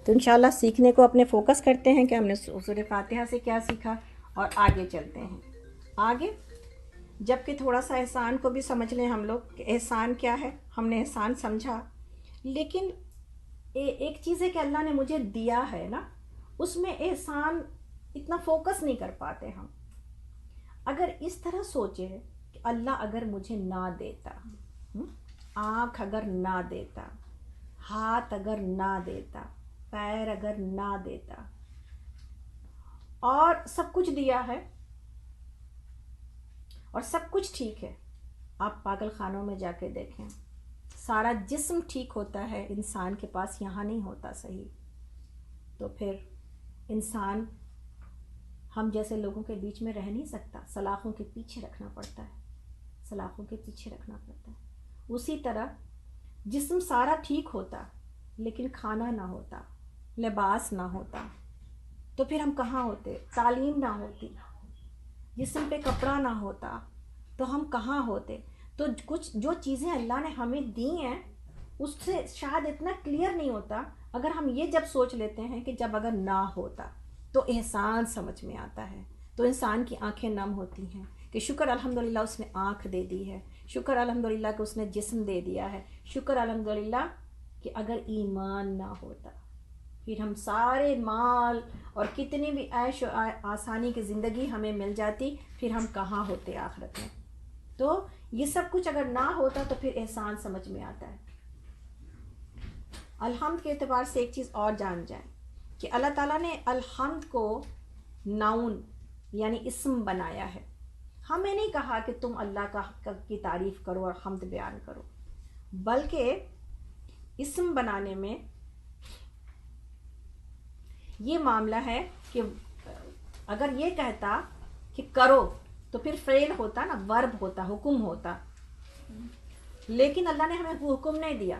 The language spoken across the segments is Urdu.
تو انشاءاللہ سیکھنے کو اپنے فوکس کرتے ہیں کہ ہم نے سورہ فاتحہ سے کیا سیکھا، اور آگے چلتے ہیں آگے. جب کہ تھوڑا سا احسان کو بھی سمجھ لیں ہم لوگ کہ احسان کیا ہے. ہم نے احسان سمجھا، لیکن ایک چیز ہے کہ اللہ نے مجھے دیا ہے نا، اس میں احسان اتنا فوکس نہیں کر پاتے ہم. اگر اس طرح سوچے کہ اللہ اگر مجھے نہ دیتا، آنکھ اگر نہ دیتا، ہاتھ اگر نہ دیتا، پیر اگر نہ دیتا، اور سب کچھ دیا ہے اور سب کچھ ٹھیک ہے. آپ پاگل خانوں میں جا کے دیکھیں، سارا جسم ٹھیک ہوتا ہے، انسان کے پاس یہاں نہیں ہوتا صحیح. تو پھر انسان ہم جیسے لوگوں کے بیچ میں رہ نہیں سکتا، سلاخوں کے پیچھے رکھنا پڑتا ہے، سلاخوں کے پیچھے رکھنا پڑتا ہے. اسی طرح جسم سارا ٹھیک ہوتا لیکن کھانا نہ ہوتا، لباس نہ ہوتا، تو پھر ہم کہاں ہوتے؟ تعلیم نہ ہوتی، جسم پہ کپڑا نہ ہوتا، تو ہم کہاں ہوتے؟ تو کچھ جو چیزیں اللہ نے ہمیں دی ہیں اس سے شاید اتنا کلیئر نہیں ہوتا. اگر ہم یہ جب سوچ لیتے ہیں کہ جب اگر نہ ہوتا تو احسان سمجھ میں آتا ہے، تو انسان کی آنکھیں نم ہوتی ہیں کہ شکر الحمدللہ اس نے آنکھ دے دی ہے، شکر الحمدللہ کہ اس نے جسم دے دیا ہے، شکر الحمدللہ کہ اگر ایمان نہ ہوتا پھر ہم سارے مال اور کتنی بھی عیش و آسانی کی زندگی ہمیں مل جاتی، پھر ہم کہاں ہوتے آخرت میں. تو یہ سب کچھ اگر نہ ہوتا تو پھر احسان سمجھ میں آتا ہے. الحمد کے اعتبار سے ایک چیز اور جان جائیں کہ اللہ تعالیٰ نے الحمد کو ناؤن یعنی اسم بنایا ہے. ہمیں نہیں کہا کہ تم اللہ کی تعریف کرو اور حمد بیان کرو، بلکہ اسم بنانے میں یہ معاملہ ہے کہ اگر یہ کہتا کہ کرو تو پھر فعل ہوتا نا، ورب ہوتا، حکم ہوتا. لیکن اللہ نے ہمیں حکم نہیں دیا،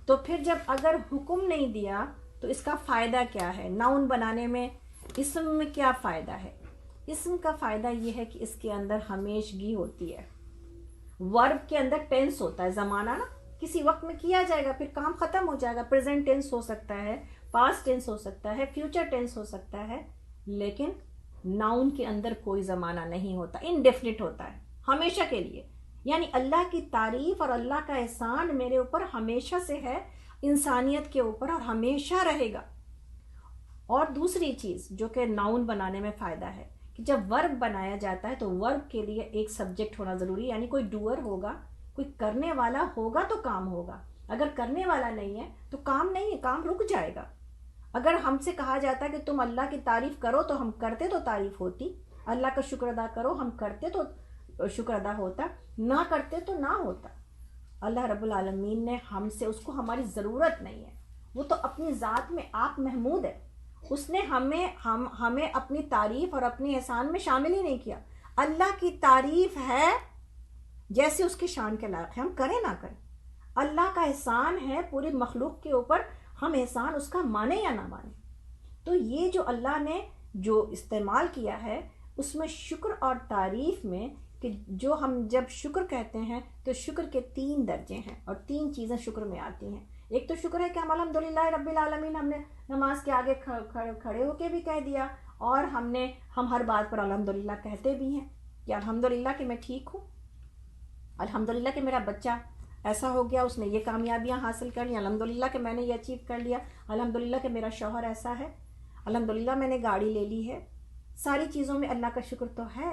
تو پھر جب اگر حکم نہیں دیا تو اس کا فائدہ کیا ہے؟ ناؤن بنانے میں اسم میں کیا فائدہ ہے؟ اسم کا فائدہ یہ ہے کہ اس کے اندر ہمیشگی ہوتی ہے. ورب کے اندر ٹینس ہوتا ہے، زمانہ نا، کسی وقت میں کیا جائے گا پھر کام ختم ہو جائے گا. پریزنٹ ٹینس ہو سکتا ہے، پاسٹ ٹینس ہو سکتا ہے، فیوچر ٹینس ہو سکتا ہے، لیکن ناؤن کے اندر کوئی زمانہ نہیں ہوتا، انڈیفینٹ ہوتا ہے، ہمیشہ کے لیے. یعنی اللہ کی تعریف اور اللہ کا احسان میرے اوپر ہمیشہ سے ہے، انسانیت کے اوپر، اور ہمیشہ رہے گا. اور دوسری چیز جو کہ ناؤن بنانے میں فائدہ ہے کہ جب ورب بنایا جاتا ہے تو ورب کے لیے ایک سبجیکٹ ہونا ضروری ہے، یعنی کوئی ڈوئر ہوگا، کوئی کرنے والا ہوگا تو کام ہوگا. اگر کرنے والا نہیں ہے تو کام نہیں ہے، کام رک جائے گا. اگر ہم سے کہا جاتا ہے کہ تم اللہ کی تعریف کرو تو ہم کرتے تو تعریف ہوتی، اللہ کا شکر ادا کرو ہم کرتے تو شکر ادا ہوتا، نہ کرتے تو نہ ہوتا. اللہ رب العالمین نے ہم سے، اس کو ہماری ضرورت نہیں ہے، وہ تو اپنی ذات میں آپ محمود ہے، اس نے ہمیں اپنی تعریف اور اپنی احسان میں شامل ہی نہیں کیا. اللہ کی تعریف ہے جیسے اس کی شان کے لائق ہے، ہم کریں نہ کریں. اللہ کا احسان ہے پوری مخلوق کے اوپر، ہم احسان اس کا مانیں یا نہ مانیں. تو یہ جو اللہ نے جو استعمال کیا ہے اس میں شکر اور تعریف میں، کہ جو ہم جب شکر کہتے ہیں تو شکر کے 3 درجے ہیں اور 3 چیزیں شکر میں آتی ہیں. ایک تو شکر ہے کہ ہم الحمدللہ رب العالمین، ہم نے نماز کے آگے کھڑے ہو کے بھی کہہ دیا، اور ہم ہر بات پر الحمدللہ کہتے بھی ہیں کہ الحمدللہ کہ میں ٹھیک ہوں، الحمدللہ کہ میرا بچہ ایسا ہو گیا، اس نے یہ کامیابیاں حاصل کر لی، الحمدللہ کہ میں نے یہ اچیو کر لیا، الحمدللہ کہ میرا شوہر ایسا ہے، الحمدللہ میں نے گاڑی لے لی ہے. ساری چیزوں میں اللہ کا شکر تو ہے،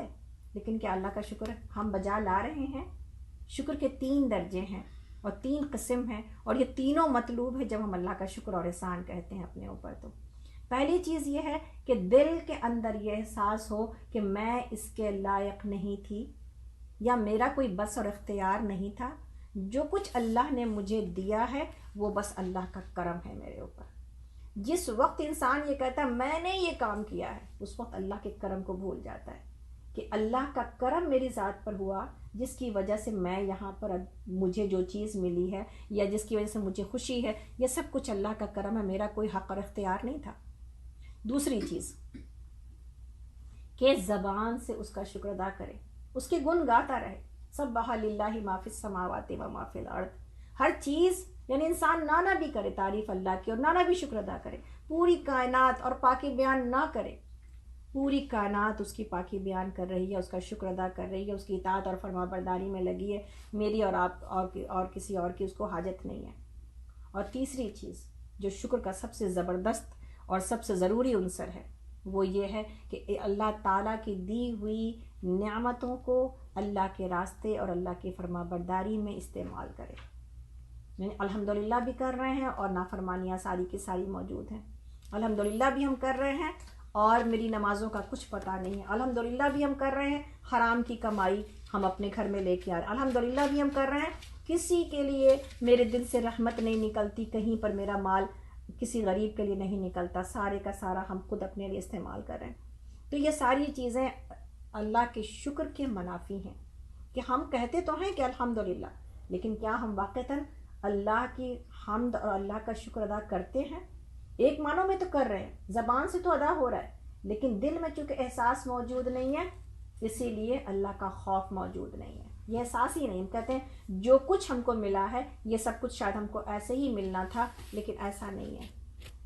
لیکن کیا اللہ کا شکر ہم بجا لا رہے ہیں؟ شکر کے 3 درجے ہیں اور 3 قسم ہیں، اور یہ تینوں مطلوب ہے جب ہم اللہ کا شکر اور احسان کہتے ہیں اپنے اوپر. تو پہلی چیز یہ ہے کہ دل کے اندر یہ احساس ہو کہ میں اس کے لائق نہیں تھی، یا میرا کوئی بس اور اختیار نہیں تھا، جو کچھ اللہ نے مجھے دیا ہے وہ بس اللہ کا کرم ہے میرے اوپر. جس وقت انسان یہ کہتا ہے میں نے یہ کام کیا ہے، اس وقت اللہ کے کرم کو بھول جاتا ہے کہ اللہ کا کرم میری ذات پر ہوا، جس کی وجہ سے میں یہاں پر، مجھے جو چیز ملی ہے یا جس کی وجہ سے مجھے خوشی ہے، یہ سب کچھ اللہ کا کرم ہے، میرا کوئی حق اور اختیار نہیں تھا. دوسری چیز کہ زبان سے اس کا شکر ادا کرے، اس کے گن گاتا رہے. سبح للہ ما فی السماوات و ما فی الارض. ہر چیز یعنی انسان نہ بھی کرے تعریف اللہ کی اور نہ بھی شکر ادا کرے، پوری کائنات اور پاکی بیان نہ کرے، پوری کائنات اس کی پاکی بیان کر رہی ہے، اس کا شکر ادا کر رہی ہے، اس کی اطاعت اور فرما برداری میں لگی ہے، میری اور آپ اور کسی اور کی اس کو حاجت نہیں ہے۔ اور تیسری چیز جو شکر کا سب سے زبردست اور سب سے ضروری عنصر ہے وہ یہ ہے کہ اللہ تعالیٰ کی دی ہوئی نعمتوں کو اللہ کے راستے اور اللہ کی فرما برداری میں استعمال کرے۔ یعنی الحمدللہ بھی کر رہے ہیں اور نافرمانیاں ساری کی ساری موجود ہیں، الحمدللہ بھی ہم کر رہے ہیں اور میری نمازوں کا کچھ پتہ نہیں ہے، الحمدللہ بھی ہم کر رہے ہیں حرام کی کمائی ہم اپنے گھر میں لے کے آ رہے ہیں، الحمدللہ بھی ہم کر رہے ہیں کسی کے لیے میرے دل سے رحمت نہیں نکلتی، کہیں پر میرا مال کسی غریب کے لیے نہیں نکلتا، سارے کا سارا ہم خود اپنے لیے استعمال کر رہے ہیں۔ تو یہ ساری چیزیں اللہ کے شکر کے منافی ہیں کہ ہم کہتے تو ہیں کہ الحمدللہ، لیکن کیا ہم واقعتاً اللہ کی حمد اور اللہ کا شکر ادا کرتے ہیں؟ ایک معنوں میں تو کر رہے ہیں، زبان سے تو ادا ہو رہا ہے، لیکن دل میں چونکہ احساس موجود نہیں ہے اسی لیے اللہ کا خوف موجود نہیں ہے، یہ احساس ہی نہیں۔ ہم کہتے ہیں جو کچھ ہم کو ملا ہے یہ سب کچھ شاید ہم کو ایسے ہی ملنا تھا، لیکن ایسا نہیں ہے۔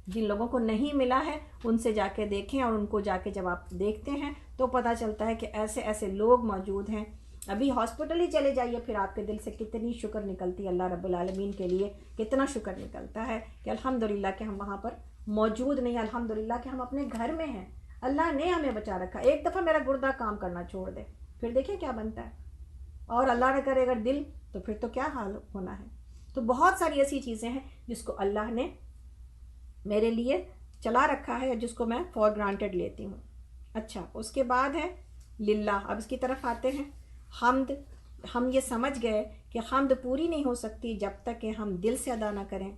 جن لوگوں کو نہیں ملا ہے ان سے جا کے دیکھیں، اور ان کو جا کے جب آپ دیکھتے ہیں تو پتہ چلتا ہے کہ ایسے ایسے لوگ موجود ہیں۔ ابھی ہاسپٹل ہی چلے جائیے، پھر آپ کے دل سے کتنی شکر نکلتی ہے اللہ رب العالمین کے لیے، کتنا شکر نکلتا ہے کہ الحمدللہ کہ ہم وہاں پر موجود نہیں، الحمدللہ کہ ہم اپنے گھر میں ہیں، اللہ نے ہمیں بچا رکھا۔ ایک دفعہ میرا گردہ کام کرنا چھوڑ دے، پھر دیکھیں کیا بنتا ہے، اور اللہ نہ کرے اگر دل، تو پھر تو کیا حال ہونا ہے۔ تو بہت ساری ایسی چیزیں ہیں جس کو اللہ نے میرے لیے چلا رکھا ہے، جس کو میں فور گرانٹیڈ لیتی ہوں۔ اچھا، اس کے بعد ہے للہ۔ اب اس کی طرف آتے ہیں۔ حمد، ہم یہ سمجھ گئے کہ حمد پوری نہیں ہو سکتی جب تک کہ ہم دل سے ادا نہ کریں،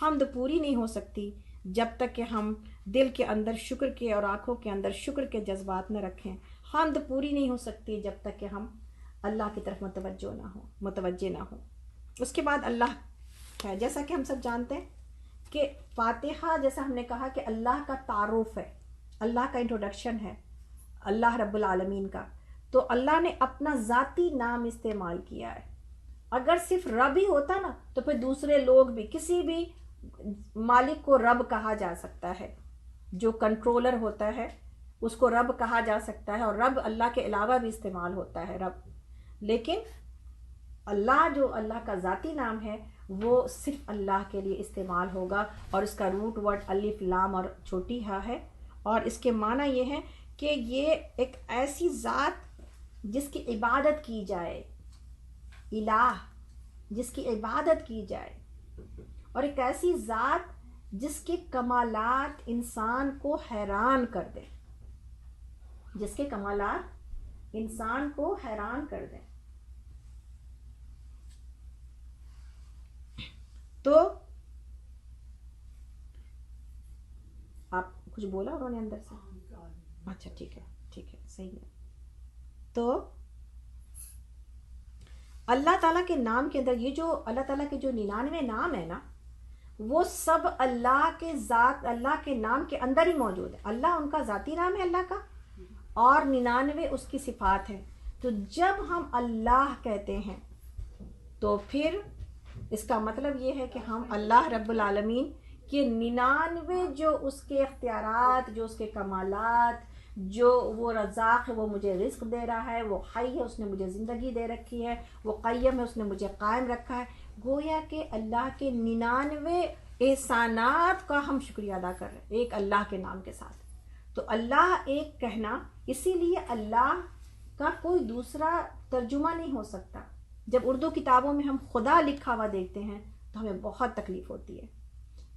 حمد پوری نہیں ہو سکتی جب تک کہ ہم دل کے اندر شکر کے اور آنکھوں کے اندر شکر کے جذبات نہ رکھیں، حمد پوری نہیں ہو سکتی جب تک کہ ہم اللہ کی طرف متوجہ نہ ہوں۔ اس کے بعد اللہ ہے، جیسا کہ ہم سب جانتے ہیں کہ فاتحہ، جیسا ہم نے کہا کہ اللہ کا تعارف ہے، اللہ کا انٹروڈکشن ہے اللہ رب العالمین کا، تو اللہ نے اپنا ذاتی نام استعمال کیا ہے۔ اگر صرف رب ہی ہوتا نا تو پھر دوسرے لوگ بھی، کسی بھی مالک کو رب کہا جا سکتا ہے، جو کنٹرولر ہوتا ہے اس کو رب کہا جا سکتا ہے، اور رب اللہ کے علاوہ بھی استعمال ہوتا ہے رب، لیکن اللہ جو اللہ کا ذاتی نام ہے وہ صرف اللہ کے لیے استعمال ہوگا، اور اس کا روٹ ورڈ الف لام اور چھوٹی ہا ہے، اور اس کے معنی یہ ہے کہ یہ ایک ایسی ذات جس کی عبادت کی جائے، الہ جس کی عبادت کی جائے، اور ایک ایسی ذات جس کے کمالات انسان کو حیران کر دیں، جس کے کمالات انسان کو حیران کر دیں۔ تو آپ کچھ بولا انہوں نے اندر سے؟ اچھا ٹھیک ہے صحیح ہے۔ تو اللہ تعالیٰ کے نام کے اندر یہ جو اللہ تعالیٰ کے جو 99 نام ہے نا، وہ سب اللہ کے ذات، اللہ کے نام کے اندر ہی موجود ہے۔ اللہ ان کا ذاتی نام ہے اللہ کا، اور 99 اس کی صفات ہیں۔ تو جب ہم اللہ کہتے ہیں تو پھر اس کا مطلب یہ ہے کہ ہم اللہ رب العالمین کے 99 جو اس کے اختیارات، جو اس کے کمالات، جو وہ رزاق ہے وہ مجھے رزق دے رہا ہے، وہ حی ہے اس نے مجھے زندگی دے رکھی ہے، وہ قیم ہے اس نے مجھے قائم رکھا ہے، گویا کہ اللہ کے 99 احسانات کا ہم شکریہ ادا کر رہے ہیں ایک اللہ کے نام کے ساتھ۔ تو اللہ ایک کہنا، اسی لیے اللہ کا کوئی دوسرا ترجمہ نہیں ہو سکتا۔ جب اردو کتابوں میں ہم خدا لکھا ہوا دیکھتے ہیں تو ہمیں بہت تکلیف ہوتی ہے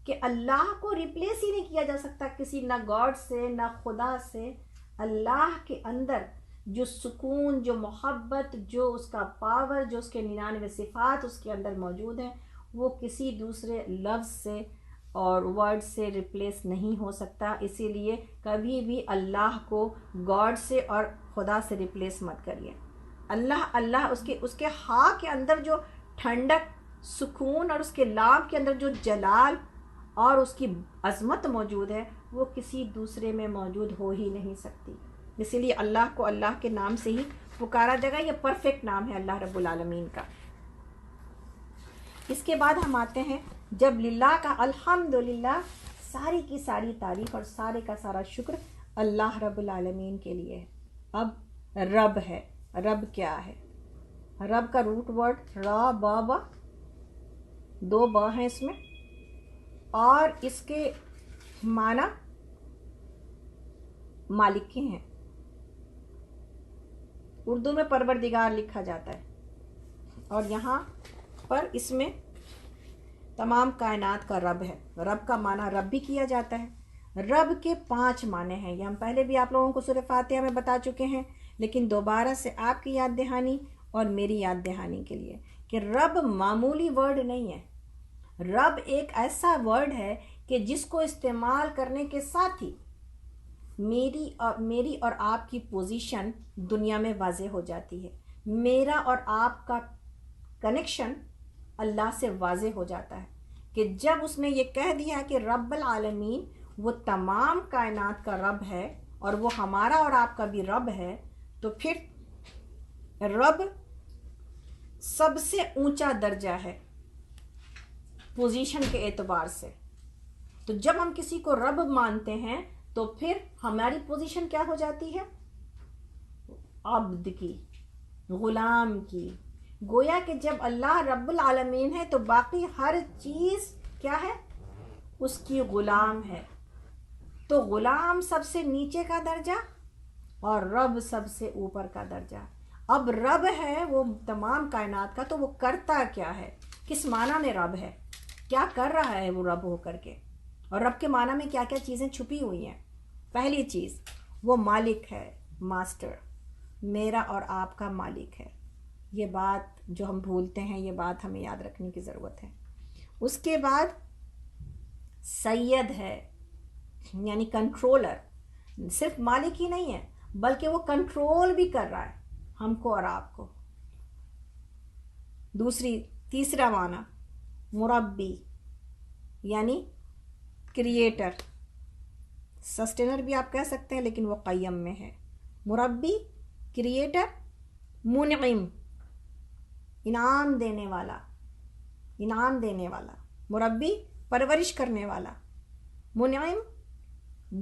کہ اللہ کو ریپلیس ہی نہیں کیا جا سکتا کسی، نہ گاڈ سے نہ خدا سے۔ اللہ کے اندر جو سکون، جو محبت، جو اس کا پاور، جو اس کے 99 صفات اس کے اندر موجود ہیں، وہ کسی دوسرے لفظ سے اور ورڈ سے ریپلیس نہیں ہو سکتا۔ اسی لیے کبھی بھی اللہ کو گاڈ سے اور خدا سے ریپلیس مت کریے۔ اللہ اس کے ہاں کے اندر جو ٹھنڈک، سکون، اور اس کے لام کے اندر جو جلال اور اس کی عظمت موجود ہے وہ کسی دوسرے میں موجود ہو ہی نہیں سکتی۔ اسی لیے اللہ کو اللہ کے نام سے ہی پکارا جائے گا، یہ پرفیکٹ نام ہے اللہ رب العالمین کا۔ اس کے بعد ہم آتے ہیں جب للہ کا الحمدللہ، ساری کی ساری تعریف اور سارے کا سارا شکر اللہ رب العالمین کے لیے ہے۔ اب رب ہے، رب کیا ہے؟ رب کا روٹ ورڈ را با با، 2 با ہیں اس میں، اور اس کے معنی مالک کے ہیں۔ اردو میں پروردگار لکھا جاتا ہے، اور یہاں پر اس میں تمام کائنات کا رب ہے۔ رب کا معنی رب بھی کیا جاتا ہے۔ رب کے 5 معنی ہیں، یہ ہم پہلے بھی آپ لوگوں کو سورہ فاتحہ میں بتا چکے ہیں، لیکن دوبارہ سے آپ کی یاد دہانی اور میری یاد دہانی کے لیے کہ رب معمولی ورڈ نہیں ہے۔ رب ایک ایسا ورڈ ہے کہ جس کو استعمال کرنے کے ساتھ ہی میری اور آپ کی پوزیشن دنیا میں واضح ہو جاتی ہے، میرا اور آپ کا کنیکشن اللہ سے واضح ہو جاتا ہے کہ جب اس نے یہ کہہ دیا کہ رب العالمین وہ تمام کائنات کا رب ہے اور وہ ہمارا اور آپ کا بھی رب ہے، تو پھر رب سب سے اونچا درجہ ہے پوزیشن کے اعتبار سے۔ تو جب ہم کسی کو رب مانتے ہیں تو پھر ہماری پوزیشن کیا ہو جاتی ہے؟ عبد کی، غلام کی۔ گویا کہ جب اللہ رب العالمین ہے تو باقی ہر چیز کیا ہے؟ اس کی غلام ہے۔ تو غلام سب سے نیچے کا درجہ اور رب سب سے اوپر کا درجہ۔ اب رب ہے وہ تمام کائنات کا، تو وہ کرتا کیا ہے؟ کس معنی میں رب ہے؟ کیا کر رہا ہے وہ رب ہو کر کے؟ اور رب کے معنی میں کیا کیا چیزیں چھپی ہوئی ہیں؟ پہلی چیز، وہ مالک ہے، ماسٹر، میرا اور آپ کا مالک ہے۔ یہ بات جو ہم بھولتے ہیں، یہ بات ہمیں یاد رکھنے کی ضرورت ہے۔ اس کے بعد سید ہے، یعنی کنٹرولر، صرف مالک ہی نہیں ہے بلکہ وہ کنٹرول بھی کر رہا ہے ہم کو اور آپ کو۔ تیسرا معنی مربی، یعنی کریٹر، سسٹینر بھی آپ کہہ سکتے ہیں لیکن وہ قیم میں ہے۔ مربی، کریٹر، منعم، انعام دینے والا، مربی پرورش کرنے والا، منعم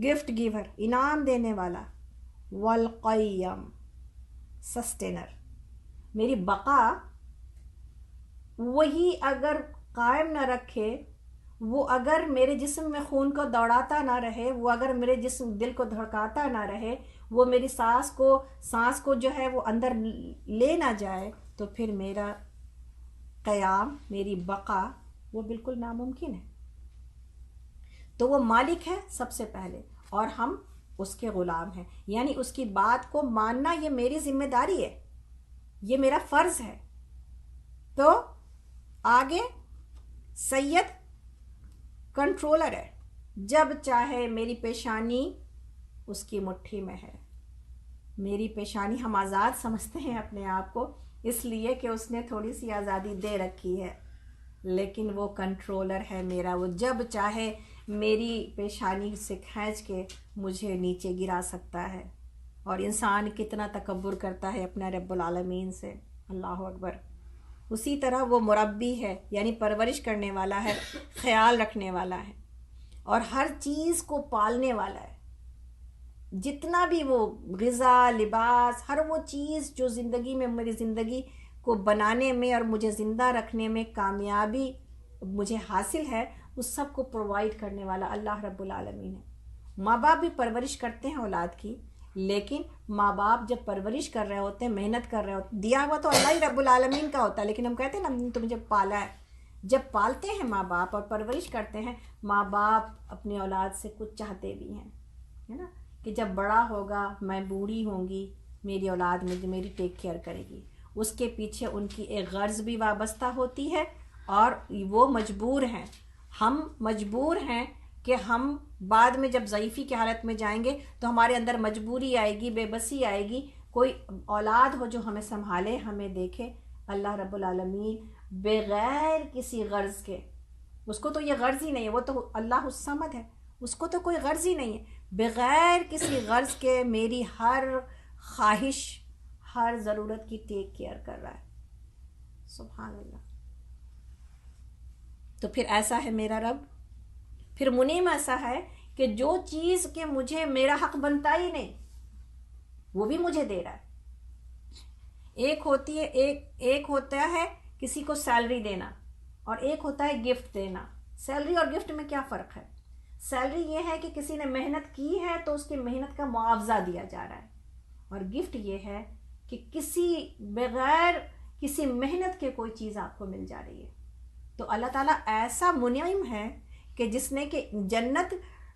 گفٹ گیور، انعام دینے والا، والقیم سسٹینر، میری بقا وہی اگر قائم نہ رکھے، وہ اگر میرے جسم میں خون کو دوڑاتا نہ رہے، وہ اگر میرے دل کو دھڑکاتا نہ رہے، وہ میری سانس کو جو ہے وہ اندر لے نہ جائے، تو پھر میرا قیام، میری بقا وہ بالکل ناممکن ہے۔ تو وہ مالک ہے سب سے پہلے، اور ہم اس کے غلام ہیں، یعنی اس کی بات کو ماننا یہ میری ذمہ داری ہے، یہ میرا فرض ہے۔ تو آگے سید کنٹرولر ہے، جب چاہے میری پیشانی اس کی مٹھی میں ہے۔ میری پیشانی ہم آزاد سمجھتے ہیں اپنے آپ کو، اس لیے کہ اس نے تھوڑی سی آزادی دے رکھی ہے، لیکن وہ کنٹرولر ہے میرا، وہ جب چاہے میری پیشانی سے کھینچ کے مجھے نیچے گرا سکتا ہے۔ اور انسان کتنا تکبر کرتا ہے اپنا رب العالمین سے، اللہ اکبر۔ اسی طرح وہ مربی ہے، یعنی پرورش کرنے والا ہے، خیال رکھنے والا ہے، اور ہر چیز کو پالنے والا ہے۔ جتنا بھی وہ غذا، لباس، ہر وہ چیز جو زندگی میں، میری زندگی کو بنانے میں اور مجھے زندہ رکھنے میں کامیابی مجھے حاصل ہے، اس سب کو پرووائڈ کرنے والا اللہ رب العالمین ہے۔ ماں باپ بھی پرورش کرتے ہیں اولاد کی، لیکن ماں باپ جب پرورش کر رہے ہوتے ہیں، محنت کر رہے ہوتے ہیں، دیا ہوا تو اللہ ہی رب العالمین کا ہوتا ہے، لیکن ہم کہتے ہیں نا ہم نے تو مجھے پالا ہے۔ جب پالتے ہیں ماں باپ اور پرورش کرتے ہیں، ماں باپ اپنی اولاد سے کچھ چاہتے بھی ہیں، ہے نا، کہ جب بڑا ہوگا، میں بوڑھی ہوں گی، میری اولاد میری ٹیک کیئر کرے گی۔ اس کے پیچھے ان کی ایک غرض بھی وابستہ ہوتی ہے، اور وہ مجبور ہیں، ہم مجبور ہیں کہ ہم بعد میں جب ضعیفی کی حالت میں جائیں گے تو ہمارے اندر مجبوری آئے گی، بے بسی آئے گی، کوئی اولاد ہو جو ہمیں سنبھالے، ہمیں دیکھے۔ اللہ رب العالمین بغیر کسی غرض کے، اس کو تو یہ غرض ہی نہیں ہے، وہ تو اللہ الصمد ہے، اس کو تو کوئی غرض ہی نہیں ہے، بغیر کسی غرض کے میری ہر خواہش، ہر ضرورت کی ٹیک کیئر کر رہا ہے۔ سبحان اللہ۔ تو پھر ایسا ہے میرا رب، پھر منعم ایسا ہے کہ جو چیز کہ مجھے میرا حق بنتا ہی نہیں وہ بھی مجھے دے رہا ہے۔ ایک ہوتا ہے کسی کو سیلری دینا اور ایک ہوتا ہے گفٹ دینا۔ سیلری اور گفٹ میں کیا فرق ہے؟ سیلری یہ ہے کہ کسی نے محنت کی ہے تو اس کی محنت کا معاوضہ دیا جا رہا ہے، اور گفٹ یہ ہے کہ کسی بغیر کسی محنت کے کوئی چیز آپ کو مل جا رہی ہے۔ تو اللہ تعالیٰ ایسا منعم ہے کہ جس نے کہ جنت،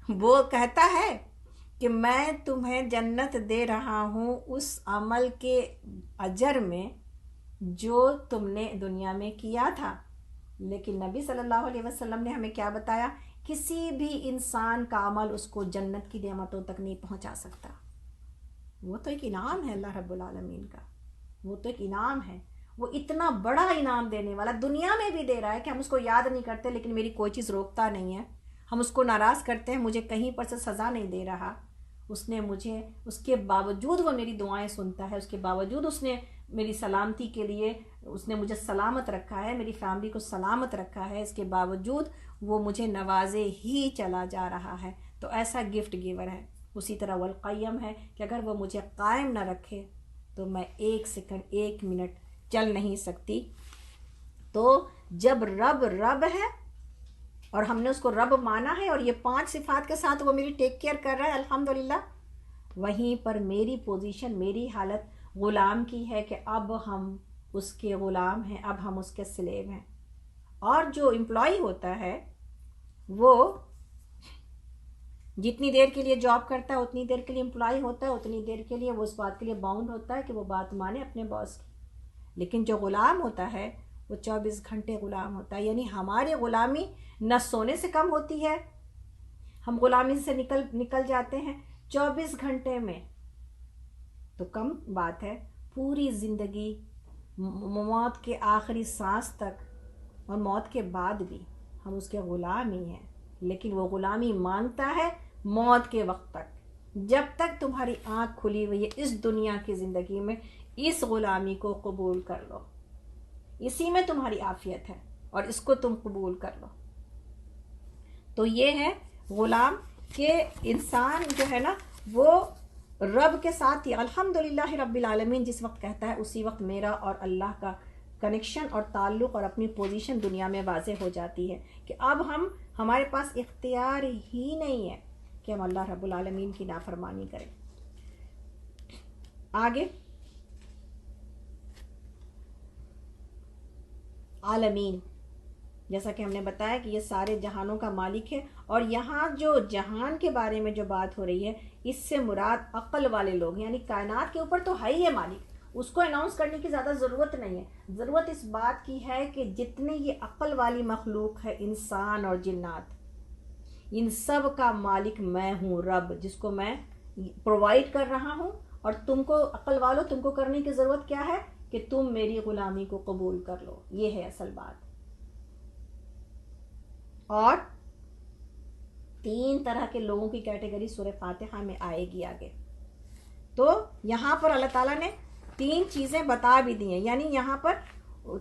وہ کہتا ہے کہ میں تمہیں جنت دے رہا ہوں اس عمل کے اجر میں جو تم نے دنیا میں کیا تھا۔ لیکن نبی صلی اللہ علیہ وسلم نے ہمیں کیا بتایا؟ کسی بھی انسان کا عمل اس کو جنت کی نعمتوں تک نہیں پہنچا سکتا۔ وہ تو ایک انعام ہے اللہ رب العالمین کا، وہ تو ایک انعام ہے، وہ اتنا بڑا انعام دینے والا دنیا میں بھی دے رہا ہے کہ ہم اس کو یاد نہیں کرتے، لیکن میری کوئی چیز روکتا نہیں ہے، ہم اس کو ناراض کرتے ہیں، مجھے کہیں پر سے سزا نہیں دے رہا، اس نے مجھے، اس کے باوجود وہ میری دعائیں سنتا ہے، اس کے باوجود اس نے میری سلامتی کے لیے اس نے مجھے سلامت رکھا ہے، میری فیملی کو سلامت رکھا ہے، اس کے باوجود وہ مجھے نوازے ہی چلا جا رہا ہے۔ تو ایسا گفٹ گیور ہے۔ اسی طرح والقیم ہے کہ اگر وہ مجھے قائم نہ رکھے تو میں ایک سیکنڈ، ایک منٹ چل نہیں سکتی۔ تو جب رب ہے اور ہم نے اس کو رب مانا ہے اور یہ 5 صفات کے ساتھ وہ میری ٹیک کیئر کر رہا ہے الحمدللہ، وہیں پر میری پوزیشن، میری حالت غلام کی ہے کہ اب ہم اس کے غلام ہیں، اب ہم اس کے سلیو ہیں۔ اور جو امپلائی ہوتا ہے وہ جتنی دیر کے لیے جاب کرتا ہے اتنی دیر کے لیے امپلائی ہوتا ہے، اتنی دیر کے لیے وہ اس بات کے لیے باؤنڈ ہوتا ہے کہ وہ بات مانے اپنے باس کی۔ لیکن جو غلام ہوتا ہے وہ 24 گھنٹے غلام ہوتا ہے، یعنی ہماری غلامی نہ سونے سے کم ہوتی ہے، ہم غلامی سے نکل جاتے ہیں 24 گھنٹے میں، تو کم بات ہے پوری زندگی، موت کے آخری سانس تک اور موت کے بعد بھی ہم اس کے غلام ہی ہیں۔ لیکن وہ غلامی مانگتا ہے موت کے وقت تک، جب تک تمہاری آنکھ کھلی ہوئی ہے اس دنیا کی زندگی میں، اس غلامی کو قبول کر لو، اسی میں تمہاری عافیت ہے اور اس کو تم قبول کر لو۔ تو یہ ہے غلام کہ انسان جو ہے نا وہ رب کے ساتھ ہی الحمدللہ رب العالمین جس وقت کہتا ہے اسی وقت میرا اور اللہ کا کنیکشن اور تعلق اور اپنی پوزیشن دنیا میں واضح ہو جاتی ہے کہ اب ہمارے پاس اختیار ہی نہیں ہے کہ ہم اللہ رب العالمین کی نافرمانی کریں۔ آگے عالمین، جیسا کہ ہم نے بتایا کہ یہ سارے جہانوں کا مالک ہے، اور یہاں جو جہان کے بارے میں جو بات ہو رہی ہے اس سے مراد عقل والے لوگ، یعنی کائنات کے اوپر تو ہے ہی ہے مالک، اس کو اناؤنس کرنے کی زیادہ ضرورت نہیں ہے۔ ضرورت اس بات کی ہے کہ جتنے یہ عقل والی مخلوق ہے، انسان اور جنات، ان سب کا مالک میں ہوں رب، جس کو میں پرووائڈ کر رہا ہوں، اور تم کو عقل والو تم کو کرنے کی ضرورت کیا ہے کہ تم میری غلامی کو قبول کر لو، یہ ہے اصل بات۔ اور 3 طرح کے لوگوں کی کیٹیگری سورہ فاتحہ میں آئے گی آگے۔ تو یہاں پر اللہ تعالیٰ نے 3 چیزیں بتا بھی دی ہیں، یعنی یہاں پر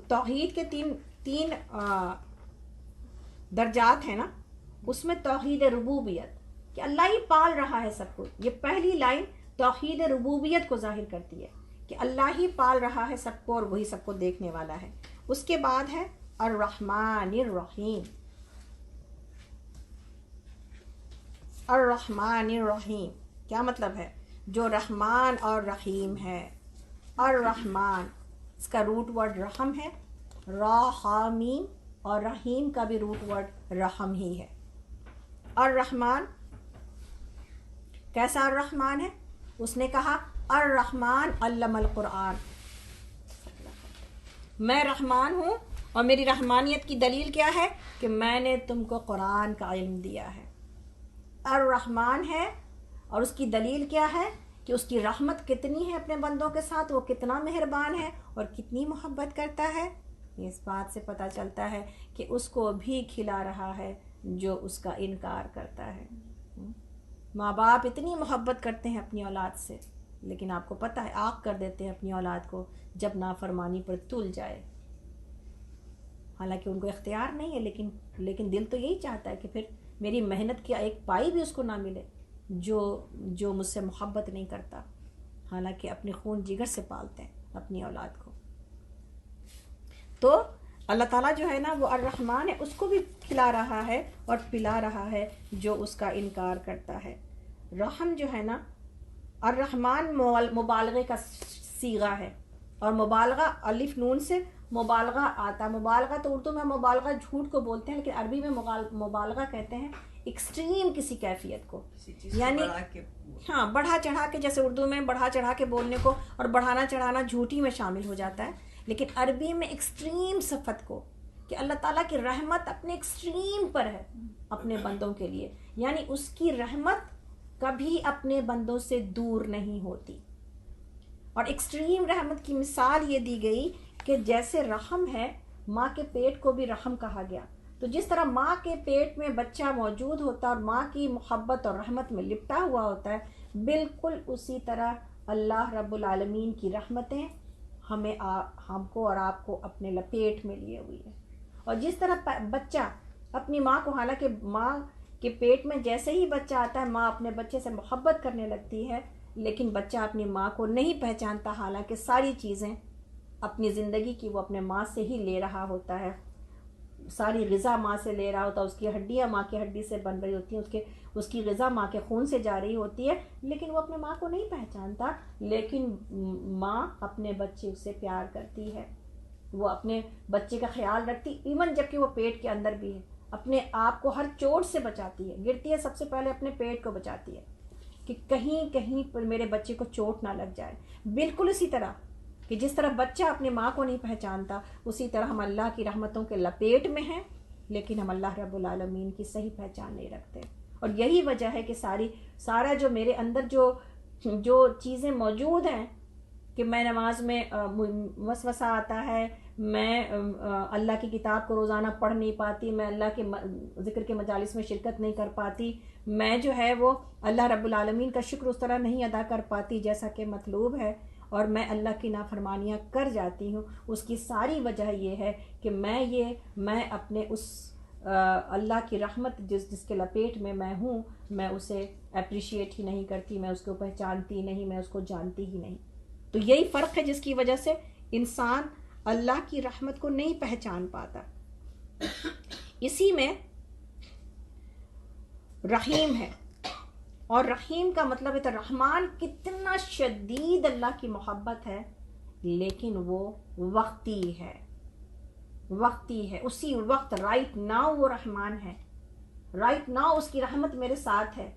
توحید کے تین درجات ہیں نا، اس میں توحید ربوبیت کہ اللہ ہی پال رہا ہے سب کو، یہ پہلی لائن توحید ربوبیت کو ظاہر کرتی ہے کہ اللہ ہی پال رہا ہے سب کو اور وہی سب کو دیکھنے والا ہے۔ اس کے بعد ہے الرحمن الرحیم، الرحمن الرحیم کیا مطلب ہے؟ جو رحمان اور رحیم ہے۔ الرحمن اس کا روٹ ورڈ رحم ہے، راحمین، اور رحیم کا بھی روٹ ورڈ رحم ہی ہے۔ الرحمن کیسا الرحمن ہے؟ اس نے کہا الرحمن علم القرآن، میں رحمان ہوں اور میری رحمانیت کی دلیل کیا ہے کہ میں نے تم کو قرآن کا علم دیا ہے۔ الرحمن ہے اور اس کی دلیل کیا ہے کہ اس کی رحمت کتنی ہے اپنے بندوں کے ساتھ، وہ کتنا مہربان ہے اور کتنی محبت کرتا ہے۔ اس بات سے پتہ چلتا ہے کہ اس کو بھی کھلا رہا ہے جو اس کا انکار کرتا ہے۔ ماں باپ اتنی محبت کرتے ہیں اپنی اولاد سے، لیکن آپ کو پتہ ہے آگ کر دیتے ہیں اپنی اولاد کو جب نافرمانی پر تل جائے۔ حالانکہ ان کو اختیار نہیں ہے، لیکن دل تو یہی چاہتا ہے کہ پھر میری محنت کی ایک پائی بھی اس کو نہ ملے جو مجھ سے محبت نہیں کرتا، حالانکہ اپنے خون جگر سے پالتے ہیں اپنی اولاد کو۔ تو اللہ تعالیٰ جو ہے نا وہ الرحمن ہے، اس کو بھی کھلا رہا ہے اور پلا رہا ہے جو اس کا انکار کرتا ہے۔ رحم جو ہے نا، الرحمن مبالغے کا صیغہ ہے، اور مبالغہ الف نون سے مبالغہ آتا ہے۔ مبالغہ تو اردو میں مبالغہ جھوٹ کو بولتے ہیں، لیکن عربی میں مبالغہ کہتے ہیں ایکسٹریم کسی کیفیت کو، یعنی ہاں بڑھا چڑھا کے، جیسے اردو میں بڑھا چڑھا کے بولنے کو اور بڑھانا چڑھانا جھوٹی میں شامل ہو جاتا ہے، لیکن عربی میں ایکسٹریم صفت کو، کہ اللہ تعالیٰ کی رحمت اپنے ایکسٹریم پر ہے اپنے بندوں کے لیے، یعنی اس کی رحمت کبھی اپنے بندوں سے دور نہیں ہوتی۔ اور ایکسٹریم رحمت کی مثال یہ دی گئی کہ جیسے رحم ہے، ماں کے پیٹ کو بھی رحم کہا گیا، تو جس طرح ماں کے پیٹ میں بچہ موجود ہوتا ہے اور ماں کی محبت اور رحمت میں لپٹا ہوا ہوتا ہے، بالکل اسی طرح اللہ رب العالمین کی رحمتیں ہم کو اور آپ کو اپنے لپیٹ میں لیے ہوئی ہے۔ اور جس طرح بچہ اپنی ماں کو، حالانکہ ماں کے پیٹ میں جیسے ہی بچہ آتا ہے ماں اپنے بچے سے محبت کرنے لگتی ہے، لیکن بچہ اپنی ماں کو نہیں پہچانتا، حالانکہ ساری چیزیں اپنی زندگی کی وہ اپنے ماں سے ہی لے رہا ہوتا ہے، ساری غذا ماں سے لے رہا ہوتا ہے، اس کی ہڈیاں ماں کی ہڈی سے بن رہی ہوتی ہیں، اس کی غذا ماں کے خون سے جا رہی ہوتی ہے، لیکن وہ اپنے ماں کو نہیں پہچانتا، لیکن ماں اپنے بچے سے پیار کرتی ہے، وہ اپنے بچے کا خیال رکھتی، ایون جب کہ وہ پیٹ کے اندر بھی ہے، اپنے آپ کو ہر چوٹ سے بچاتی ہے، گرتی ہے سب سے پہلے اپنے پیٹ کو بچاتی ہے کہ کہیں پر میرے بچے کو چوٹ نہ لگ جائے۔ بالکل اسی طرح کہ جس طرح بچہ اپنے ماں کو نہیں پہچانتا، اسی طرح ہم اللہ کی رحمتوں کے لپیٹ میں ہیں، لیکن ہم اللہ رب العالمین کی صحیح پہچان نہیں رکھتے۔ اور یہی وجہ ہے کہ سارا جو میرے اندر جو چیزیں موجود ہیں، کہ میں نماز میں وسوسہ آتا ہے، میں اللہ کی کتاب کو روزانہ پڑھ نہیں پاتی، میں اللہ کے ذکر کے مجالس میں شرکت نہیں کر پاتی، میں جو ہے وہ اللہ رب العالمین کا شکر اس طرح نہیں ادا کر پاتی جیسا کہ مطلوب ہے، اور میں اللہ کی نافرمانیاں کر جاتی ہوں، اس کی ساری وجہ یہ ہے کہ میں اپنے اس اللہ کی رحمت جس کے لپیٹ میں ہوں، میں اسے اپریشیٹ ہی نہیں کرتی، میں اس کو پہچانتی نہیں، میں اس کو جانتی ہی نہیں۔ تو یہی فرق ہے جس کی وجہ سے انسان اللہ کی رحمت کو نہیں پہچان پاتا۔ اسی میں رحیم ہے، اور رحیم کا مطلب ہے تو رحمان کتنا شدید اللہ کی محبت ہے، لیکن وہ وقتی ہے، اسی وقت رائٹ ناؤ وہ رحمان ہے، رائٹ ناؤ اس کی رحمت میرے ساتھ ہے،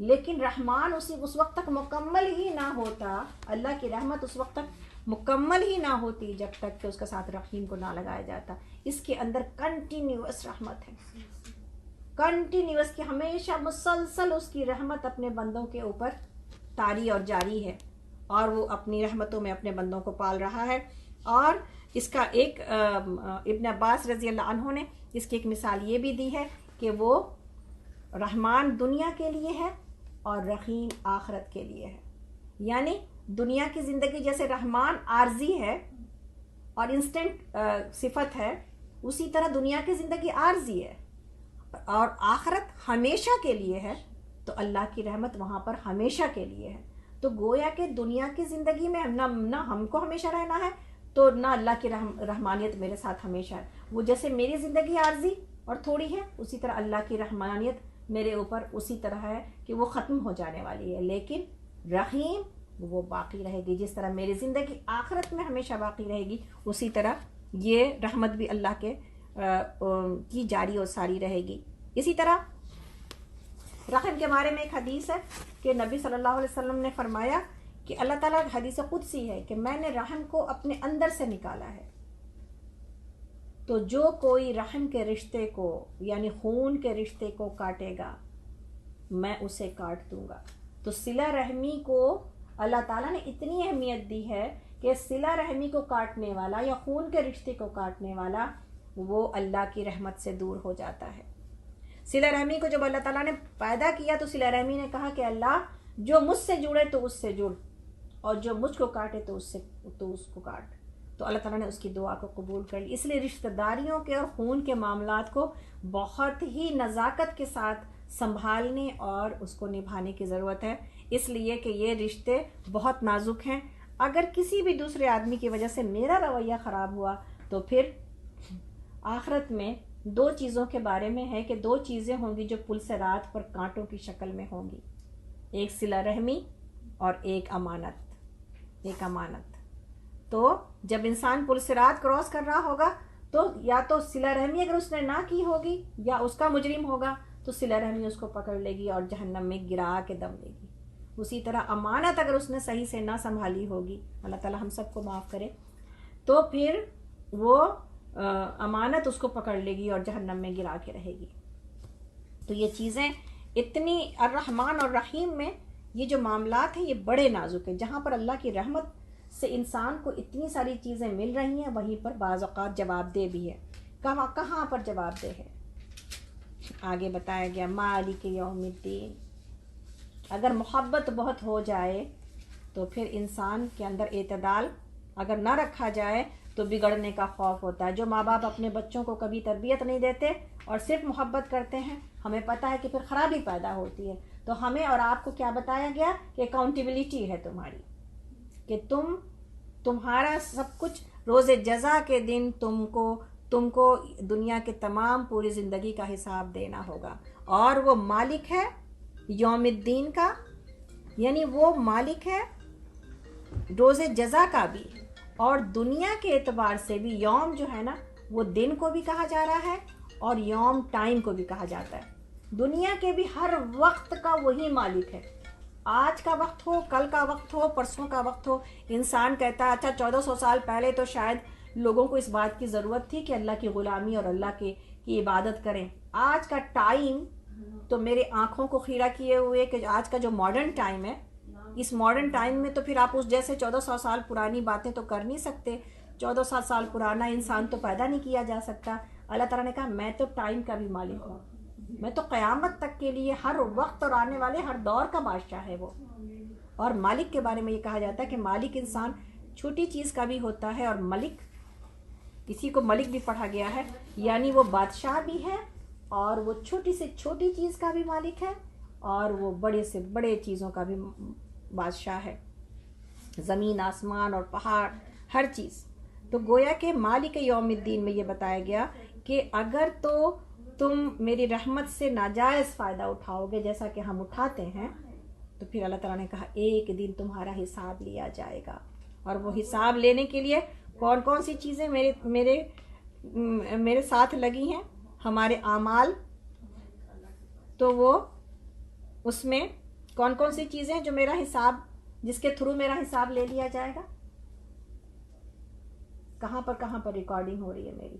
لیکن رحمان اس وقت تک مکمل ہی نہ ہوتا، اللہ کی رحمت اس وقت تک مکمل ہی نہ ہوتی جب تک کہ اس کے ساتھ رحیم کو نہ لگایا جاتا۔ اس کے اندر کنٹینیوس رحمت ہے، کنٹینیوس، کہ ہمیشہ مسلسل اس کی رحمت اپنے بندوں کے اوپر طاری اور جاری ہے، اور وہ اپنی رحمتوں میں اپنے بندوں کو پال رہا ہے۔ اور اس کا ایک ابن عباس رضی اللہ عنہ نے اس کی ایک مثال یہ بھی دی ہے کہ وہ رحمان دنیا کے لیے ہے اور رحیم آخرت کے لیے ہے، یعنی دنیا کی زندگی جیسے رحمان عارضی ہے اور انسٹنٹ صفت ہے، اسی طرح دنیا کی زندگی عارضی ہے اور آخرت ہمیشہ کے لیے ہے، تو اللہ کی رحمت وہاں پر ہمیشہ کے لیے ہے۔ تو گویا کہ دنیا کی زندگی میں نہ ہم کو ہمیشہ رہنا ہے، تو نہ اللہ کی رحمانیت میرے ساتھ ہمیشہ ہے۔ وہ جیسے میری زندگی عارضی اور تھوڑی ہے، اسی طرح اللہ کی رحمانیت میرے اوپر اسی طرح ہے کہ وہ ختم ہو جانے والی ہے، لیکن رحیم وہ باقی رہے گی۔ جس طرح میری زندگی آخرت میں ہمیشہ باقی رہے گی، اسی طرح یہ رحمت بھی اللہ کی جاری اور ساری رہے گی۔ اسی طرح رحم کے بارے میں ایک حدیث ہے کہ نبی صلی اللہ علیہ وسلم نے فرمایا کہ اللہ تعالیٰ حدیث قدسی ہے کہ میں نے رحم کو اپنے اندر سے نکالا ہے، تو جو کوئی رحم کے رشتے کو یعنی خون کے رشتے کو کاٹے گا میں اسے کاٹ دوں گا۔ تو صلہ رحمی کو اللہ تعالیٰ نے اتنی اہمیت دی ہے کہ صلہ رحمی کو کاٹنے والا یا خون کے رشتے کو کاٹنے والا وہ اللہ کی رحمت سے دور ہو جاتا ہے۔ صلہ رحمی کو جب اللہ تعالیٰ نے پیدا کیا تو صلہ رحمی نے کہا کہ اللہ جو مجھ سے جڑے تو اس سے جڑ، اور جو مجھ کو کاٹے تو اس کو کاٹ۔ تو اللہ تعالیٰ نے اس کی دعا کو قبول کر لی. اس لیے رشتہ داریوں کے اور خون کے معاملات کو بہت ہی نزاکت کے ساتھ سنبھالنے اور اس کو نبھانے کی ضرورت ہے، اس لیے کہ یہ رشتے بہت نازک ہیں. اگر کسی بھی دوسرے آدمی کی وجہ سے میرا رویہ خراب ہوا تو پھر آخرت میں 2 چیزوں کے بارے میں ہے کہ 2 چیزیں ہوں گی جو پل سے رات پر کانٹوں کی شکل میں ہوں گی، ایک صلہ رحمی اور ایک امانت. تو جب انسان پل سے رات کراس کر رہا ہوگا تو یا تو صلہ رحمی اگر اس نے نہ کی ہوگی یا اس کا مجرم ہوگا تو صلہ رحمی اس کو پکڑ لے گی اور جہنم میں گرا کے دم لے گی. اسی طرح امانت اگر اس نے صحیح سے نہ سنبھالی ہوگی، اللہ تعالیٰ ہم سب کو معاف کرے، تو پھر وہ امانت اس کو پکڑ لے گی اور جہنم میں گرا کے رہے گی. تو یہ چیزیں اتنی، الرحمن اور رحیم میں یہ جو معاملات ہیں یہ بڑے نازک ہیں. جہاں پر اللہ کی رحمت سے انسان کو اتنی ساری چیزیں مل رہی ہیں وہیں پر بعض اوقات جواب دہ بھی ہے. کہاں پر جواب دہ ہے؟ آگے بتایا گیا مالک یوم الدین. اگر محبت بہت ہو جائے تو پھر انسان کے اندر اعتدال اگر نہ رکھا جائے تو بگڑنے کا خوف ہوتا ہے. جو ماں باپ اپنے بچوں کو کبھی تربیت نہیں دیتے اور صرف محبت کرتے ہیں، ہمیں پتہ ہے کہ پھر خرابی پیدا ہوتی ہے. تو ہمیں اور آپ کو کیا بتایا گیا کہ اکاؤنٹیبلٹی ہے تمہاری، کہ تمہارا سب کچھ روز جزا کے دن تم کو دنیا کے تمام پوری زندگی کا حساب دینا ہوگا. اور وہ مالک ہے یوم الدین کا، یعنی وہ مالک ہے روز جزا کا بھی، اور دنیا کے اعتبار سے بھی یوم جو ہے نا وہ دن کو بھی کہا جا رہا ہے اور یوم ٹائم کو بھی کہا جاتا ہے. دنیا کے بھی ہر وقت کا وہی مالک ہے. آج کا وقت ہو، کل کا وقت ہو، پرسوں کا وقت ہو. انسان کہتا ہے اچھا 1400 سال پہلے تو شاید لوگوں کو اس بات کی ضرورت تھی کہ اللہ کی غلامی اور اللہ کی عبادت کریں. آج کا ٹائم تو میرے آنکھوں کو خیرہ کیے ہوئے کہ آج کا جو ماڈرن ٹائم ہے، اس ماڈرن ٹائم میں تو پھر آپ اس جیسے 1400 سال پرانی باتیں تو کر نہیں سکتے. 1400 سال پرانا انسان تو پیدا نہیں کیا جا سکتا. اللہ تعالیٰ نے کہا میں تو ٹائم کا بھی مالک ہوں، میں تو قیامت تک کے لیے ہر وقت اور آنے والے ہر دور کا بادشاہ ہے وہ. اور مالک کے بارے میں یہ کہا جاتا ہے کہ مالک انسان چھوٹی چیز کا بھی ہوتا ہے، اور ملک کسی کو ملک بھی پڑھا گیا ہے، یعنی وہ بادشاہ بھی ہے اور وہ چھوٹی سے چھوٹی چیز کا بھی مالک ہے اور وہ بڑے سے بڑے چیزوں کا بھی بادشاہ ہے، زمین آسمان اور پہاڑ ہر چیز. تو گویا کہ مالک یوم الدین میں یہ بتایا گیا کہ اگر تو تم میری رحمت سے ناجائز فائدہ اٹھاؤ گے جیسا کہ ہم اٹھاتے ہیں، تو پھر اللہ تعالیٰ نے کہا ایک دن تمہارا حساب لیا جائے گا. اور وہ حساب لینے کے لیے کون کون سی چیزیں میرے ساتھ لگی ہیں، ہمارے اعمال. تو وہ اس میں کون کون سی چیزیں جو میرا حساب، جس کے تھرو میرا حساب لے لیا جائے گا. کہاں پر ریکارڈنگ ہو رہی ہے میری؟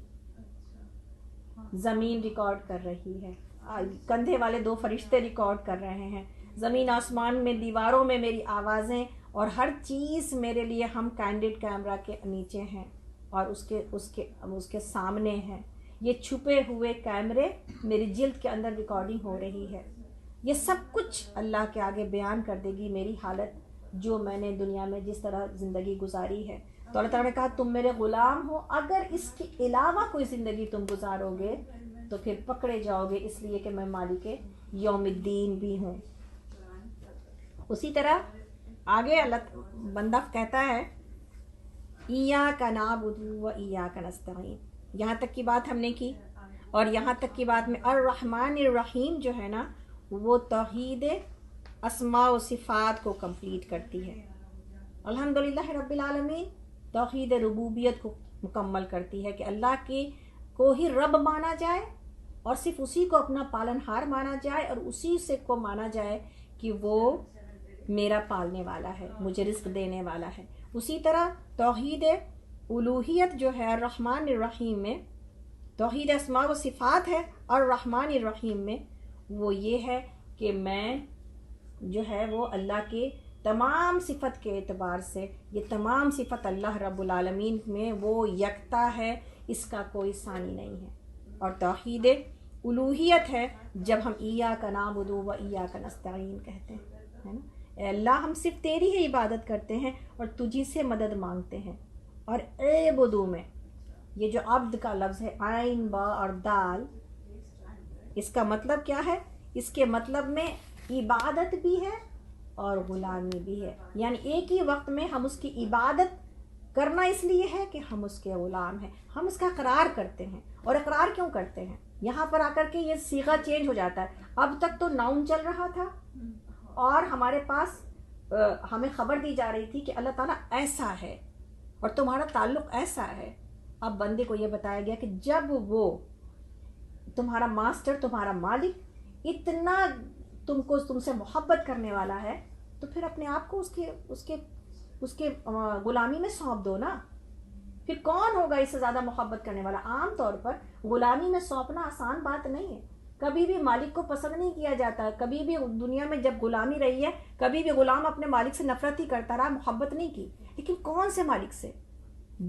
زمین ریکارڈ کر رہی ہے، کندھے والے 2 فرشتے ریکارڈ کر رہے ہیں، زمین آسمان میں دیواروں میں میری آوازیں اور ہر چیز میرے لیے ہم کینڈیڈ کیمرہ کے نیچے ہیں اور اس کے سامنے ہیں. یہ چھپے ہوئے کیمرے میری جلد کے اندر ریکارڈنگ ہو رہی ہے. یہ سب کچھ اللہ کے آگے بیان کر دے گی میری حالت، جو میں نے دنیا میں جس طرح زندگی گزاری ہے. تو اللہ تعالیٰ نے کہا تم میرے غلام ہو، اگر اس کے علاوہ کوئی زندگی تم گزارو گے تو پھر پکڑے جاؤ گے، اس لیے کہ میں مالک یوم الدین بھی ہوں. اسی طرح آگے اللہ بندہ کہتا ہے ایاک نعبد و ایاک نستعین. یہاں تک کی بات ہم نے کی، اور یہاں تک کی بات میں الرحمن الرحیم جو ہے نا وہ توحید اسماء و صفات کو کمپلیٹ کرتی ہے. الحمدللہ رب العالمین توحید ربوبیت کو مکمل کرتی ہے کہ اللہ کو ہی رب مانا جائے اور صرف اسی کو اپنا پالن ہار مانا جائے اور اسی سے کو مانا جائے کہ وہ میرا پالنے والا ہے، مجھے رزق دینے والا ہے. اسی طرح توحید الوہیت جو ہے الرحمن الرحیم میں، توحید اسماء و صفات ہے اور الرحمن الرحیم میں وہ یہ ہے کہ میں جو ہے وہ اللہ کے تمام صفت کے اعتبار سے، یہ تمام صفت اللہ رب العالمین میں وہ یکتا ہے، اس کا کوئی ثانی نہیں ہے. اور توحید الوہیت ہے جب ہم ایاک نعبد و ایاک نستعین کہتے ہیں، ہے نا، اے اللہ ہم صرف تیری ہی عبادت کرتے ہیں اور تجھی سے مدد مانگتے ہیں. اور اعبدو میں یہ جو عبد کا لفظ ہے عین با اور دال، اس کا مطلب کیا ہے؟ اس کے مطلب میں عبادت بھی ہے اور غلامی بھی ہے، یعنی ایک ہی وقت میں ہم اس کی عبادت کرنا اس لیے ہے کہ ہم اس کے غلام ہیں، ہم اس کا اقرار کرتے ہیں۔ اور اقرار کیوں کرتے ہیں؟ یہاں پر آ کر کے یہ صیغہ چینج ہو جاتا ہے۔ اب تک تو ناؤن چل رہا تھا اور ہمارے پاس ہمیں خبر دی جا رہی تھی کہ اللہ تعالیٰ ایسا ہے اور تمہارا تعلق ایسا ہے۔ اب بندے کو یہ بتایا گیا کہ جب وہ تمہارا ماسٹر، تمہارا مالک اتنا تم سے محبت کرنے والا ہے تو پھر اپنے آپ کو اس کے غلامی میں سونپ دو نا۔ پھر کون ہوگا اس سے زیادہ محبت کرنے والا؟ عام طور پر غلامی میں سونپنا آسان بات نہیں ہے، کبھی بھی مالک کو پسند نہیں کیا جاتا، کبھی بھی دنیا میں جب غلامی رہی ہے کبھی بھی غلام اپنے مالک سے نفرت ہی کرتا رہا، محبت نہیں کی۔ لیکن کون سے مالک سے؟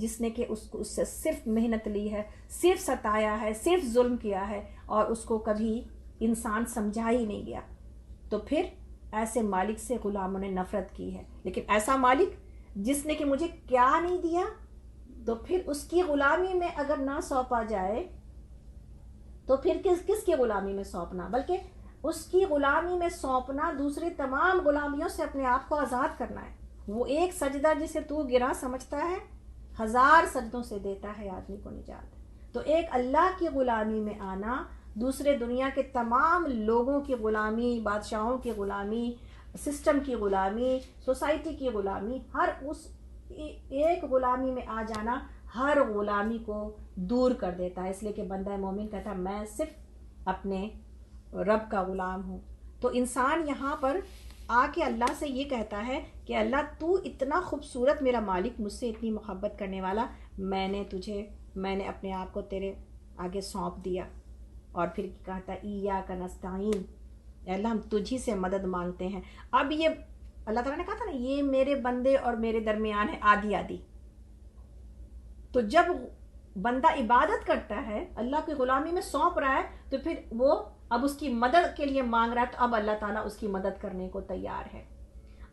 جس نے کہ اس سے صرف محنت لی ہے، صرف ستایا ہے، صرف ظلم کیا ہے اور اس کو کبھی انسان سمجھا ہی نہیں گیا۔ تو پھر ایسے مالک سے غلاموں نے نفرت کی ہے۔ لیکن ایسا مالک جس نے کہ مجھے کیا نہیں دیا، تو پھر اس کی غلامی میں اگر نہ سونپا جائے تو پھر کس کی غلامی میں سونپنا؟ بلکہ اس کی غلامی میں سونپنا دوسری تمام غلامیوں سے اپنے آپ کو آزاد کرنا ہے۔ وہ ایک سجدہ جسے تو گراں سمجھتا ہے 1000 سجدوں سے دیتا ہے آدمی کو نجات۔ تو ایک اللہ کی غلامی میں آنا، دوسرے دنیا کے تمام لوگوں کی غلامی، بادشاہوں کی غلامی، سسٹم کی غلامی، سوسائٹی کی غلامی، ہر اس ایک غلامی میں آ جانا ہر غلامی کو دور کر دیتا ہے۔ اس لیے کہ بندہ مومن کہتا ہے میں صرف اپنے رب کا غلام ہوں۔ تو انسان یہاں پر آ کے اللہ سے یہ کہتا ہے کہ اللہ تو اتنا خوبصورت میرا مالک، مجھ سے اتنی محبت کرنے والا، میں نے اپنے آپ کو تیرے آگے سونپ دیا۔ اور پھر کہتا ہے ایاک نستعین، اے اللہ ہم تجھی سے مدد مانگتے ہیں۔ اب یہ اللہ تعالیٰ نے کہا تھا نا یہ میرے بندے اور میرے درمیان ہے آدھی آدھی۔ تو جب بندہ عبادت کرتا ہے، اللہ کی غلامی میں سونپ رہا ہے، تو پھر وہ اب اس کی مدد کے لیے مانگ رہا ہے، تو اب اللہ تعالیٰ اس کی مدد کرنے کو تیار ہے۔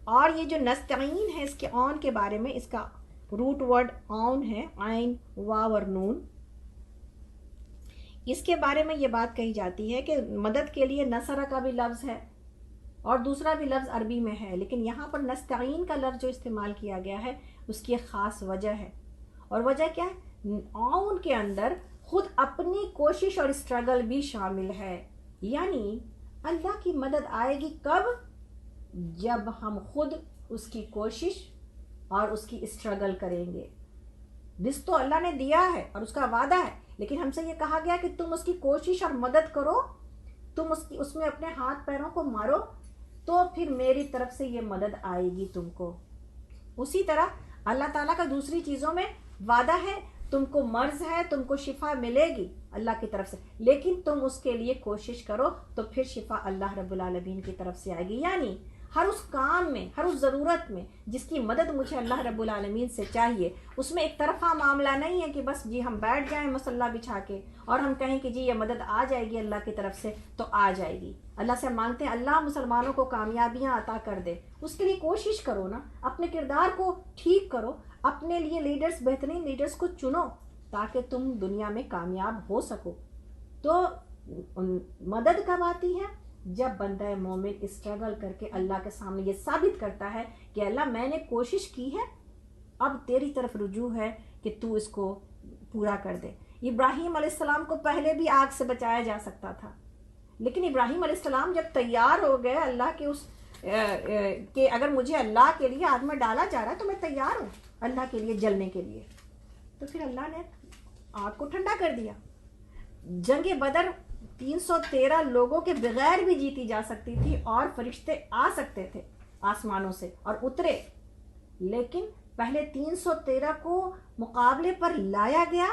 اور یہ جو نستعین ہے، اس کے اون کے بارے میں، اس کا روٹ ورڈ اون ہے، عین واو اور نون۔ اس کے بارے میں یہ بات کہی جاتی ہے کہ مدد کے لیے نصرہ کا بھی لفظ ہے اور دوسرا بھی لفظ عربی میں ہے، لیکن یہاں پر نستعین کا لفظ جو استعمال کیا گیا ہے اس کی ایک خاص وجہ ہے۔ اور وجہ کیا ہے؟ اون کے اندر خود اپنی کوشش اور اسٹرگل بھی شامل ہے، یعنی اللہ کی مدد آئے گی کب؟ جب ہم خود اس کی کوشش اور اس کی اسٹرگل کریں گے۔ رزق تو اللہ نے دیا ہے اور اس کا وعدہ ہے، لیکن ہم سے یہ کہا گیا کہ تم اس کی کوشش اور مدد کرو، تم اس میں اپنے ہاتھ پیروں کو مارو، تو پھر میری طرف سے یہ مدد آئے گی تم کو۔ اسی طرح اللہ تعالیٰ کا دوسری چیزوں میں وعدہ ہے، تم کو مرض ہے، تم کو شفا ملے گی اللہ کی طرف سے، لیکن تم اس کے لیے کوشش کرو تو پھر شفا اللہ رب العالمین کی طرف سے آئے گی۔ یعنی ہر اس کام میں، ہر اس ضرورت میں جس کی مدد مجھے اللہ رب العالمین سے چاہیے، اس میں ایک طرفہ معاملہ نہیں ہے کہ بس جی ہم بیٹھ جائیں مصلی بچھا کے اور ہم کہیں کہ جی یہ مدد آ جائے گی اللہ کی طرف سے، تو آ جائے گی۔ اللہ سے مانگتے ہیں اللہ مسلمانوں کو کامیابیاں عطا کر دے، اس کے لیے کوشش کرو نا، اپنے کردار کو ٹھیک کرو، اپنے لیے لیڈرز، بہترین لیڈرز کو چنو تاکہ تم دنیا میں کامیاب ہو سکو۔ تو مدد کب آتی ہے؟ جب بندہ مومن اسٹرگل کر کے اللہ کے سامنے یہ ثابت کرتا ہے کہ اللہ میں نے کوشش کی ہے، اب تیری طرف رجوع ہے کہ تو اس کو پورا کر دے۔ ابراہیم علیہ السلام کو پہلے بھی آگ سے بچایا جا سکتا تھا، لیکن ابراہیم علیہ السلام جب تیار ہو گئے اللہ کے کہ اگر مجھے اللہ کے لیے آگ میں ڈالا جا رہا ہے تو میں تیار ہوں اللہ کے لیے جلنے کے لیے، تو پھر اللہ نے آگ کو ٹھنڈا کر دیا۔ جنگ بدر 313 لوگوں کے بغیر بھی جیتی جا سکتی تھی اور فرشتے آ سکتے تھے آسمانوں سے اور اترے، لیکن پہلے 313 کو مقابلے پر لایا گیا،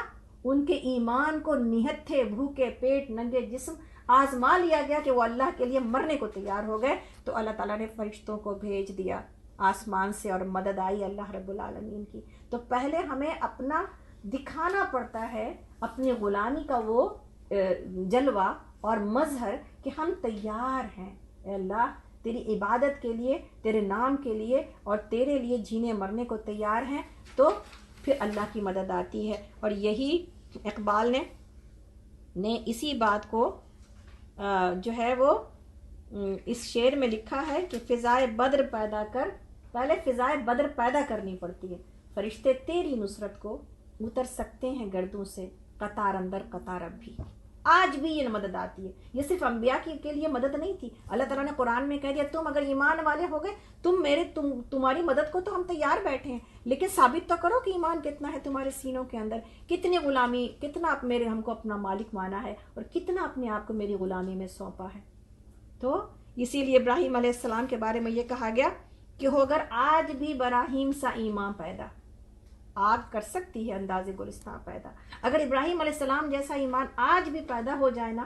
ان کے ایمان کو نہتھے بھوکے پیٹ ننگے جسم آزما لیا گیا کہ وہ اللہ کے لیے مرنے کو تیار ہو گئے، تو اللہ تعالیٰ نے فرشتوں کو بھیج دیا آسمان سے اور مدد آئی اللہ رب العالمین کی۔ تو پہلے ہمیں اپنا دکھانا پڑتا ہے اپنی غلامی کا وہ جلوہ اور مظہر کہ ہم تیار ہیں اے اللہ تیری عبادت کے لیے، تیرے نام کے لیے اور تیرے لیے جینے مرنے کو تیار ہیں۔ تو پھر اللہ کی مدد آتی ہے. اور یہی اقبال نے اسی بات کو جو ہے وہ اس شعر میں لکھا ہے کہ فضائے بدر پیدا کر، پہلے فضائے بدر پیدا کرنی پڑتی ہے. فرشتے تیری نصرت کو اتر سکتے ہیں گردوں سے، قطار اندر قطار اب بھی. آج بھی یہ مدد آتی ہے. یہ صرف انبیاء کے لیے مدد نہیں تھی. اللہ تعالیٰ نے قرآن میں کہہ دیا تم اگر ایمان والے ہو گئے تمہاری مدد کو تو ہم تیار بیٹھے ہیں، لیکن ثابت تو کرو کہ ایمان کتنا ہے تمہارے سینوں کے اندر، کتنی غلامی، کتنا ہم کو اپنا مالک مانا ہے اور کتنا اپنے آپ کو میری غلامی میں سونپا ہے. تو اسی لیے ابراہیم علیہ السلام کے بارے میں یہ کہا گیا کہ ہو اگر آج بھی براہیم سا ایمان پیدا، آگ کر سکتی ہے انداز گلستان پیدا. اگر ابراہیم علیہ السلام جیسا ایمان آج بھی پیدا ہو جائے نا،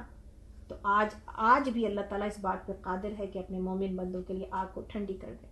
تو آج بھی اللہ تعالیٰ اس بات پہ قادر ہے کہ اپنے مومن بندوں کے لیے آگ کو ٹھنڈی کر دے.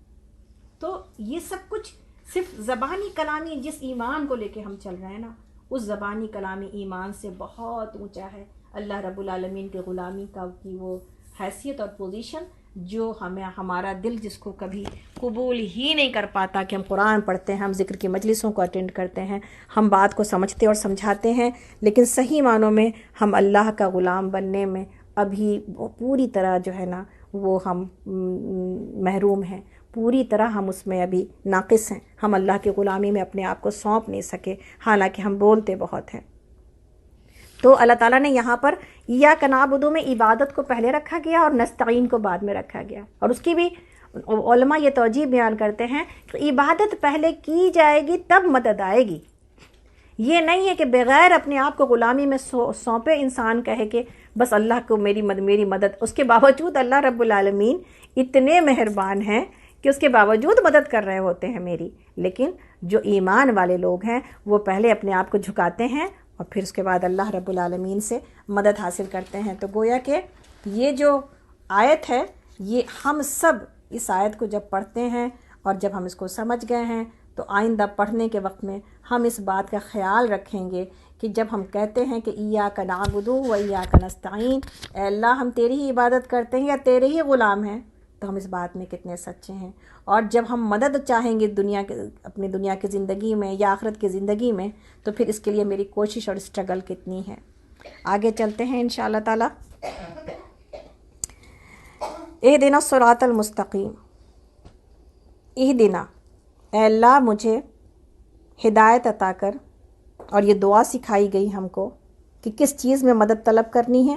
تو یہ سب کچھ صرف زبانی کلامی جس ایمان کو لے کے ہم چل رہے ہیں نا، اس زبانی کلامی ایمان سے بہت اونچا ہے اللہ رب العالمین کے غلامی کی وہ حیثیت اور پوزیشن، جو ہمارا دل جس کو کبھی قبول ہی نہیں کر پاتا کہ ہم قرآن پڑھتے ہیں، ہم ذکر کی مجلسوں کو اٹینڈ کرتے ہیں، ہم بات کو سمجھتے اور سمجھاتے ہیں، لیکن صحیح معنوں میں ہم اللہ کا غلام بننے میں ابھی پوری طرح جو ہے نا وہ ہم محروم ہیں، پوری طرح ہم اس میں ابھی ناقص ہیں. ہم اللہ کی غلامی میں اپنے آپ کو سونپ نہیں سکے، حالانکہ ہم بولتے بہت ہیں. تو اللہ تعالیٰ نے یہاں پر ایاک نعبد میں عبادت کو پہلے رکھا گیا اور نستعین کو بعد میں رکھا گیا. اور اس کی بھی علماء یہ توجیہ بیان کرتے ہیں کہ عبادت پہلے کی جائے گی تب مدد آئے گی. یہ نہیں ہے کہ بغیر اپنے آپ کو غلامی میں سونپے انسان کہے کہ بس اللہ کو میری مدد. اس کے باوجود اللہ رب العالمین اتنے مہربان ہیں کہ اس کے باوجود مدد کر رہے ہوتے ہیں میری. لیکن جو ایمان والے لوگ ہیں وہ پہلے اپنے آپ کو جھکاتے ہیں اور پھر اس کے بعد اللہ رب العالمین سے مدد حاصل کرتے ہیں. تو گویا کہ یہ جو آیت ہے، یہ ہم سب اس آیت کو جب پڑھتے ہیں اور جب ہم اس کو سمجھ گئے ہیں تو آئندہ پڑھنے کے وقت میں ہم اس بات کا خیال رکھیں گے کہ جب ہم کہتے ہیں کہ ایاک نعبد و ایاک نستعین، اے اللہ ہم تیری ہی عبادت کرتے ہیں یا تیرے ہی غلام ہیں، تو ہم اس بات میں کتنے سچے ہیں. اور جب ہم مدد چاہیں گے اپنی دنیا کی زندگی میں یا آخرت کی زندگی میں، تو پھر اس کے لیے میری کوشش اور اسٹرگل کتنی ہے. آگے چلتے ہیں انشاءاللہ تعالی. اہدنا الصراط المستقیم، اہدنا، اے اللہ مجھے ہدایت عطا کر. اور یہ دعا سکھائی گئی ہم کو کہ کس چیز میں مدد طلب کرنی ہے.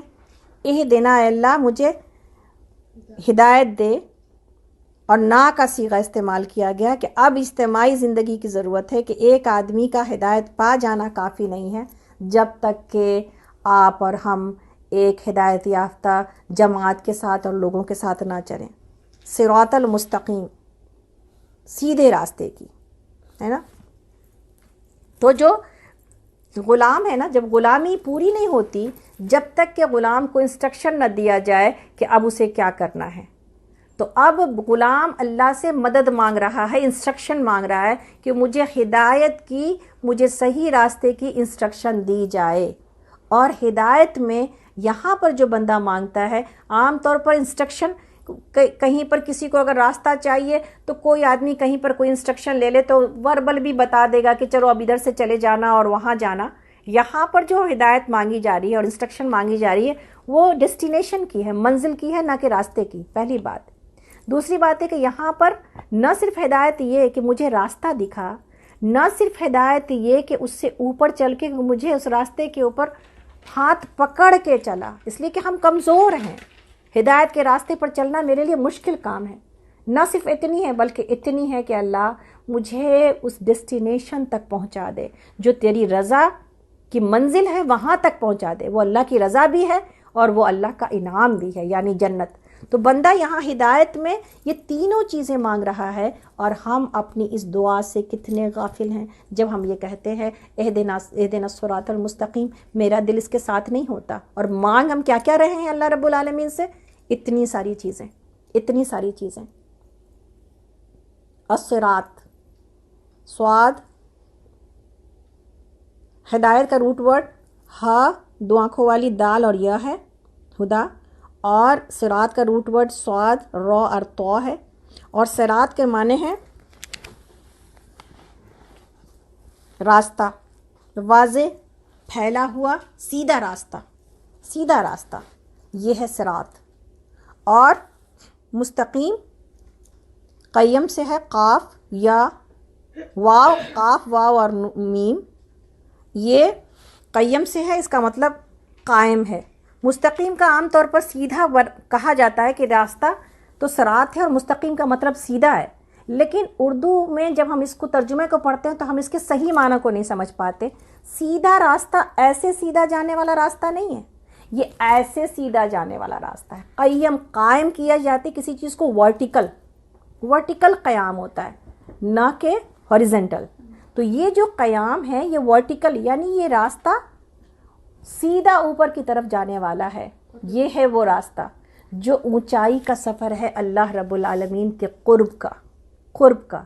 اہدنا، اے اللہ مجھے ہدایت دے. اور نا کا صیغہ استعمال کیا گیا کہ اب اجتماعی زندگی کی ضرورت ہے کہ ایک آدمی کا ہدایت پا جانا کافی نہیں ہے جب تک کہ آپ اور ہم ایک ہدایت یافتہ جماعت کے ساتھ اور لوگوں کے ساتھ نہ چلیں. صراط المستقیم، سیدھے راستے کی، ہے نا. تو جو غلام ہے نا، جب غلامی پوری نہیں ہوتی جب تک کہ غلام کو انسٹرکشن نہ دیا جائے کہ اب اسے کیا کرنا ہے. تو اب غلام اللہ سے مدد مانگ رہا ہے، انسٹرکشن مانگ رہا ہے کہ مجھے ہدایت کی، مجھے صحیح راستے کی انسٹرکشن دی جائے. اور ہدایت میں یہاں پر جو بندہ مانگتا ہے، عام طور پر انسٹرکشن کہیں پر کسی کو اگر راستہ چاہیے تو کوئی آدمی کہیں پر کوئی انسٹرکشن لے لے تو وربل بھی بتا دے گا کہ چلو اب ادھر سے چلے جانا اور وہاں جانا. یہاں پر جو ہدایت مانگی جا رہی ہے اور انسٹرکشن مانگی جا رہی ہے وہ ڈیسٹینیشن کی ہے، منزل کی ہے، نہ کہ راستے کی. پہلی بات. دوسری بات ہے کہ یہاں پر نہ صرف ہدایت یہ کہ مجھے راستہ دکھا، نہ صرف ہدایت یہ کہ اس سے اوپر چل کے مجھے اس راستے کے اوپر ہاتھ پکڑ کے چلا، اس لیے کہ ہم کمزور ہیں. ہدایت کے راستے پر چلنا میرے لیے مشکل کام ہے. نہ صرف اتنی ہے بلکہ اتنی ہے کہ اللہ مجھے اس ڈیسٹینیشن تک پہنچا دے جو تیری رضا کی منزل ہے، وہاں تک پہنچا دے. وہ اللہ کی رضا بھی ہے اور وہ اللہ کا انعام بھی ہے، یعنی جنت. تو بندہ یہاں ہدایت میں یہ تینوں چیزیں مانگ رہا ہے، اور ہم اپنی اس دعا سے کتنے غافل ہیں جب ہم یہ کہتے ہیں اہدنا الصراط المستقیم. میرا دل اس کے ساتھ نہیں ہوتا. اور مانگ ہم کیا کیا رہے ہیں اللہ رب العالمین سے؟ اتنی ساری چیزیں، اتنی ساری چیزیں. الصراط، سواد، ہدایت کا روٹ ورڈ ہا، دو آنکھوں والی دال اور یا ہے، ہدا. اور صراط کا روٹ ورڈ سواد، رو اور تو ہے. اور صراط کے معنی ہیں راستہ، واضح پھیلا ہوا سیدھا راستہ، سیدھا راستہ یہ ہے صراط. اور مستقیم قیم سے ہے قاف یا واو، قاف واو اور میم، یہ قیم سے ہے، اس کا مطلب قائم ہے. مستقیم کا عام طور پر سیدھا کہا جاتا ہے کہ راستہ تو صراط ہے اور مستقیم کا مطلب سیدھا ہے، لیکن اردو میں جب ہم اس کو ترجمے کو پڑھتے ہیں تو ہم اس کے صحیح معنی کو نہیں سمجھ پاتے. سیدھا راستہ ایسے سیدھا جانے والا راستہ نہیں ہے، یہ ایسے سیدھا جانے والا راستہ ہے. قیم قائم کیا جاتی کسی چیز کو، ورٹیکل قیام ہوتا ہے نہ کہ ہاریزنٹل. تو یہ جو قیام ہے یہ ورٹیکل، یعنی یہ راستہ سیدھا اوپر کی طرف جانے والا ہے. یہ ہے وہ راستہ جو اونچائی کا سفر ہے اللہ رب العالمین کے قرب کا.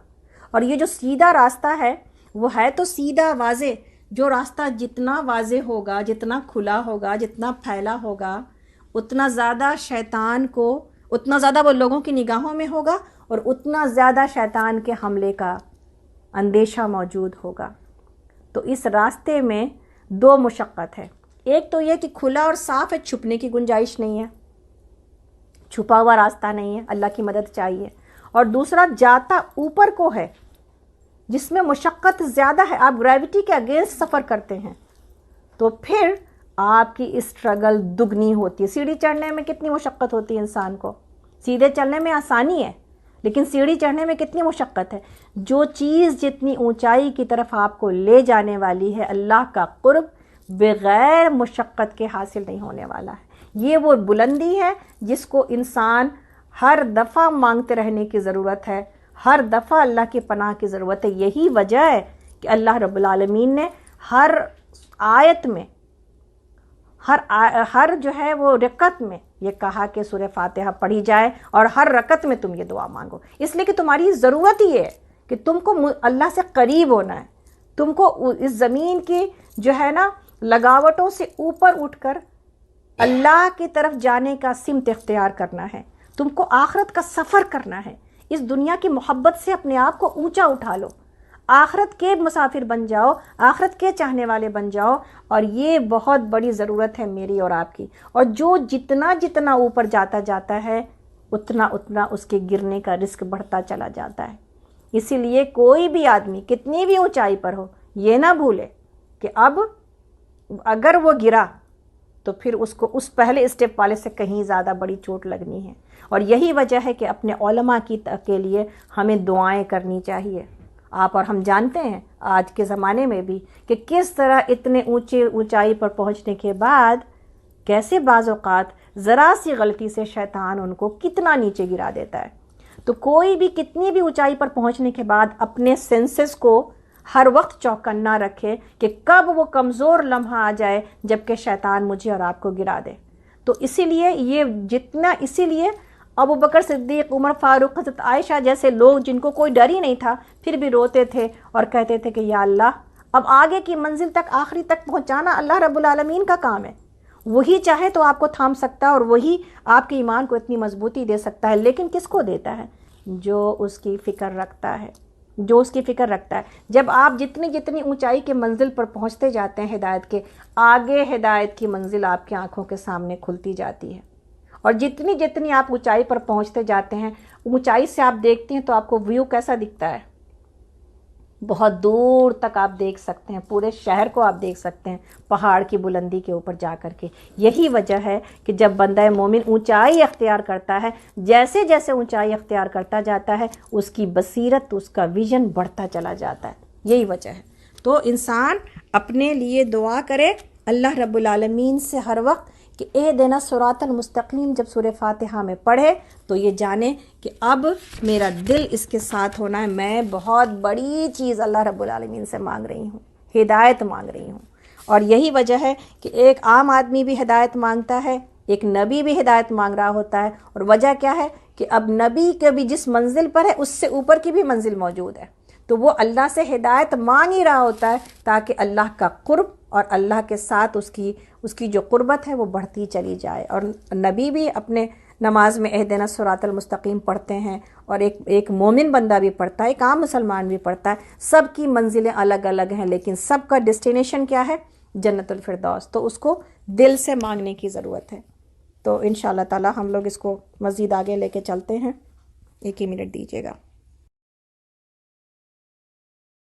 اور یہ جو سیدھا راستہ ہے وہ ہے تو سیدھا واضح. جو راستہ جتنا واضح ہوگا، جتنا کھلا ہوگا، جتنا پھیلا ہوگا، اتنا زیادہ شیطان کو، اتنا زیادہ وہ لوگوں کی نگاہوں میں ہوگا اور اتنا زیادہ شیطان کے حملے کا اندیشہ موجود ہوگا. تو اس راستے میں دو مشقت ہے. ایک تو یہ کہ کھلا اور صاف ہے، چھپنے کی گنجائش نہیں ہے، چھپا ہوا راستہ نہیں ہے، اللہ کی مدد چاہیے. اور دوسرا جاتا اوپر کو ہے جس میں مشقت زیادہ ہے، آپ گریوٹی کے اگینسٹ سفر کرتے ہیں تو پھر آپ کی اسٹرگل دگنی ہوتی ہے. سیڑھی چڑھنے میں کتنی مشقت ہوتی ہے انسان کو، سیدھے چلنے میں آسانی ہے لیکن سیڑھی چڑھنے میں کتنی مشقت ہے. جو چیز جتنی اونچائی کی طرف آپ کو لے جانے والی ہے، اللہ کا قرب، بغیر مشقت کے حاصل نہیں ہونے والا ہے. یہ وہ بلندی ہے جس کو انسان ہر دفعہ مانگتے رہنے کی ضرورت ہے، ہر دفعہ اللہ کی پناہ کی ضرورت ہے. یہی وجہ ہے کہ اللہ رب العالمین نے ہر آیت میں، ہر جو ہے وہ رکعت میں یہ کہا کہ سورہ فاتحہ پڑھی جائے اور ہر رکعت میں تم یہ دعا مانگو، اس لیے کہ تمہاری ضرورت ہی ہے کہ تم کو اللہ سے قریب ہونا ہے. تم کو اس زمین کی جو ہے نا لگاوٹوں سے اوپر اٹھ کر اللہ کی طرف جانے کا سمت اختیار کرنا ہے. تم کو آخرت کا سفر کرنا ہے. اس دنیا کی محبت سے اپنے آپ کو اونچا اٹھا لو، آخرت کے مسافر بن جاؤ، آخرت کے چاہنے والے بن جاؤ. اور یہ بہت بڑی ضرورت ہے میری اور آپ کی. اور جو جتنا اوپر جاتا ہے اتنا اس کے گرنے کا رسک بڑھتا چلا جاتا ہے. اسی لیے کوئی بھی آدمی کتنی بھی اونچائی پر ہو یہ نہ بھولے کہ اب اگر وہ گرا تو پھر اس کو اس پہلے اسٹیپ والے سے کہیں زیادہ بڑی چوٹ لگنی ہے. اور یہی وجہ ہے کہ اپنے علماء کے لیے ہمیں دعائیں کرنی چاہیے. آپ اور ہم جانتے ہیں آج کے زمانے میں بھی کہ کس طرح اتنے اونچائی پر پہنچنے کے بعد کیسے بعض اوقات ذرا سی غلطی سے شیطان ان کو کتنا نیچے گرا دیتا ہے. تو کوئی بھی کتنی بھی اونچائی پر پہنچنے کے بعد اپنے سینسز کو ہر وقت چوکنا رکھے کہ کب وہ کمزور لمحہ آ جائے جب کہ شیطان مجھے اور آپ کو گرا دے. تو اسی لیے ابو بکر صدیق، عمر فاروق، حضرت عائشہ جیسے لوگ جن کو کوئی ڈر ہی نہیں تھا پھر بھی روتے تھے اور کہتے تھے کہ یا اللہ اب آگے کی منزل تک، آخری تک پہنچانا اللہ رب العالمین کا کام ہے. وہی چاہے تو آپ کو تھام سکتا ہے اور وہی آپ کے ایمان کو اتنی مضبوطی دے سکتا ہے. لیکن کس کو دیتا ہے؟ جو اس کی فکر رکھتا ہے، جو اس کی فکر رکھتا ہے. جب آپ جتنی اونچائی کے منزل پر پہنچتے جاتے ہیں ہدایت کے، آگے ہدایت کی منزل آپ کی آنکھوں کے سامنے کھلتی جاتی ہے. اور جتنی آپ اونچائی پر پہنچتے جاتے ہیں، اونچائی سے آپ دیکھتے ہیں تو آپ کو ویو کیسا دکھتا ہے؟ بہت دور تک آپ دیکھ سکتے ہیں، پورے شہر کو آپ دیکھ سکتے ہیں پہاڑ کی بلندی کے اوپر جا کر کے. یہی وجہ ہے کہ جب بندہ مومن اونچائی اختیار کرتا ہے، جیسے جیسے اونچائی اختیار کرتا جاتا ہے اس کی بصیرت، اس کا ویژن بڑھتا چلا جاتا ہے. یہی وجہ ہے. تو انسان اپنے لیے دعا کرے اللہ رب العالمین سے ہر وقت کہ اہدنا الصراط المستقیم جب سورہ فاتحہ میں پڑھے تو یہ جانے کہ اب میرا دل اس کے ساتھ ہونا ہے. میں بہت بڑی چیز اللہ رب العالمین سے مانگ رہی ہوں، ہدایت مانگ رہی ہوں. اور یہی وجہ ہے کہ ایک عام آدمی بھی ہدایت مانگتا ہے، ایک نبی بھی ہدایت مانگ رہا ہوتا ہے. اور وجہ کیا ہے کہ اب نبی کے بھی جس منزل پر ہے اس سے اوپر کی بھی منزل موجود ہے. تو وہ اللہ سے ہدایت مانگ ہی رہا ہوتا ہے تاکہ اللہ کا قرب اور اللہ کے ساتھ اس کی جو قربت ہے وہ بڑھتی چلی جائے. اور نبی بھی اپنے نماز میں اہدنا الصراط المستقیم پڑھتے ہیں، اور ایک مومن بندہ بھی پڑھتا ہے، ایک عام مسلمان بھی پڑھتا ہے، سب کی منزلیں الگ الگ ہیں، لیکن سب کا ڈیسٹینیشن کیا ہے؟ جنت الفردوس. تو اس کو دل سے مانگنے کی ضرورت ہے. تو انشاءاللہ تعالی ہم لوگ اس کو مزید آگے لے کے چلتے ہیں. 1 ہی منٹ دیجیے گا.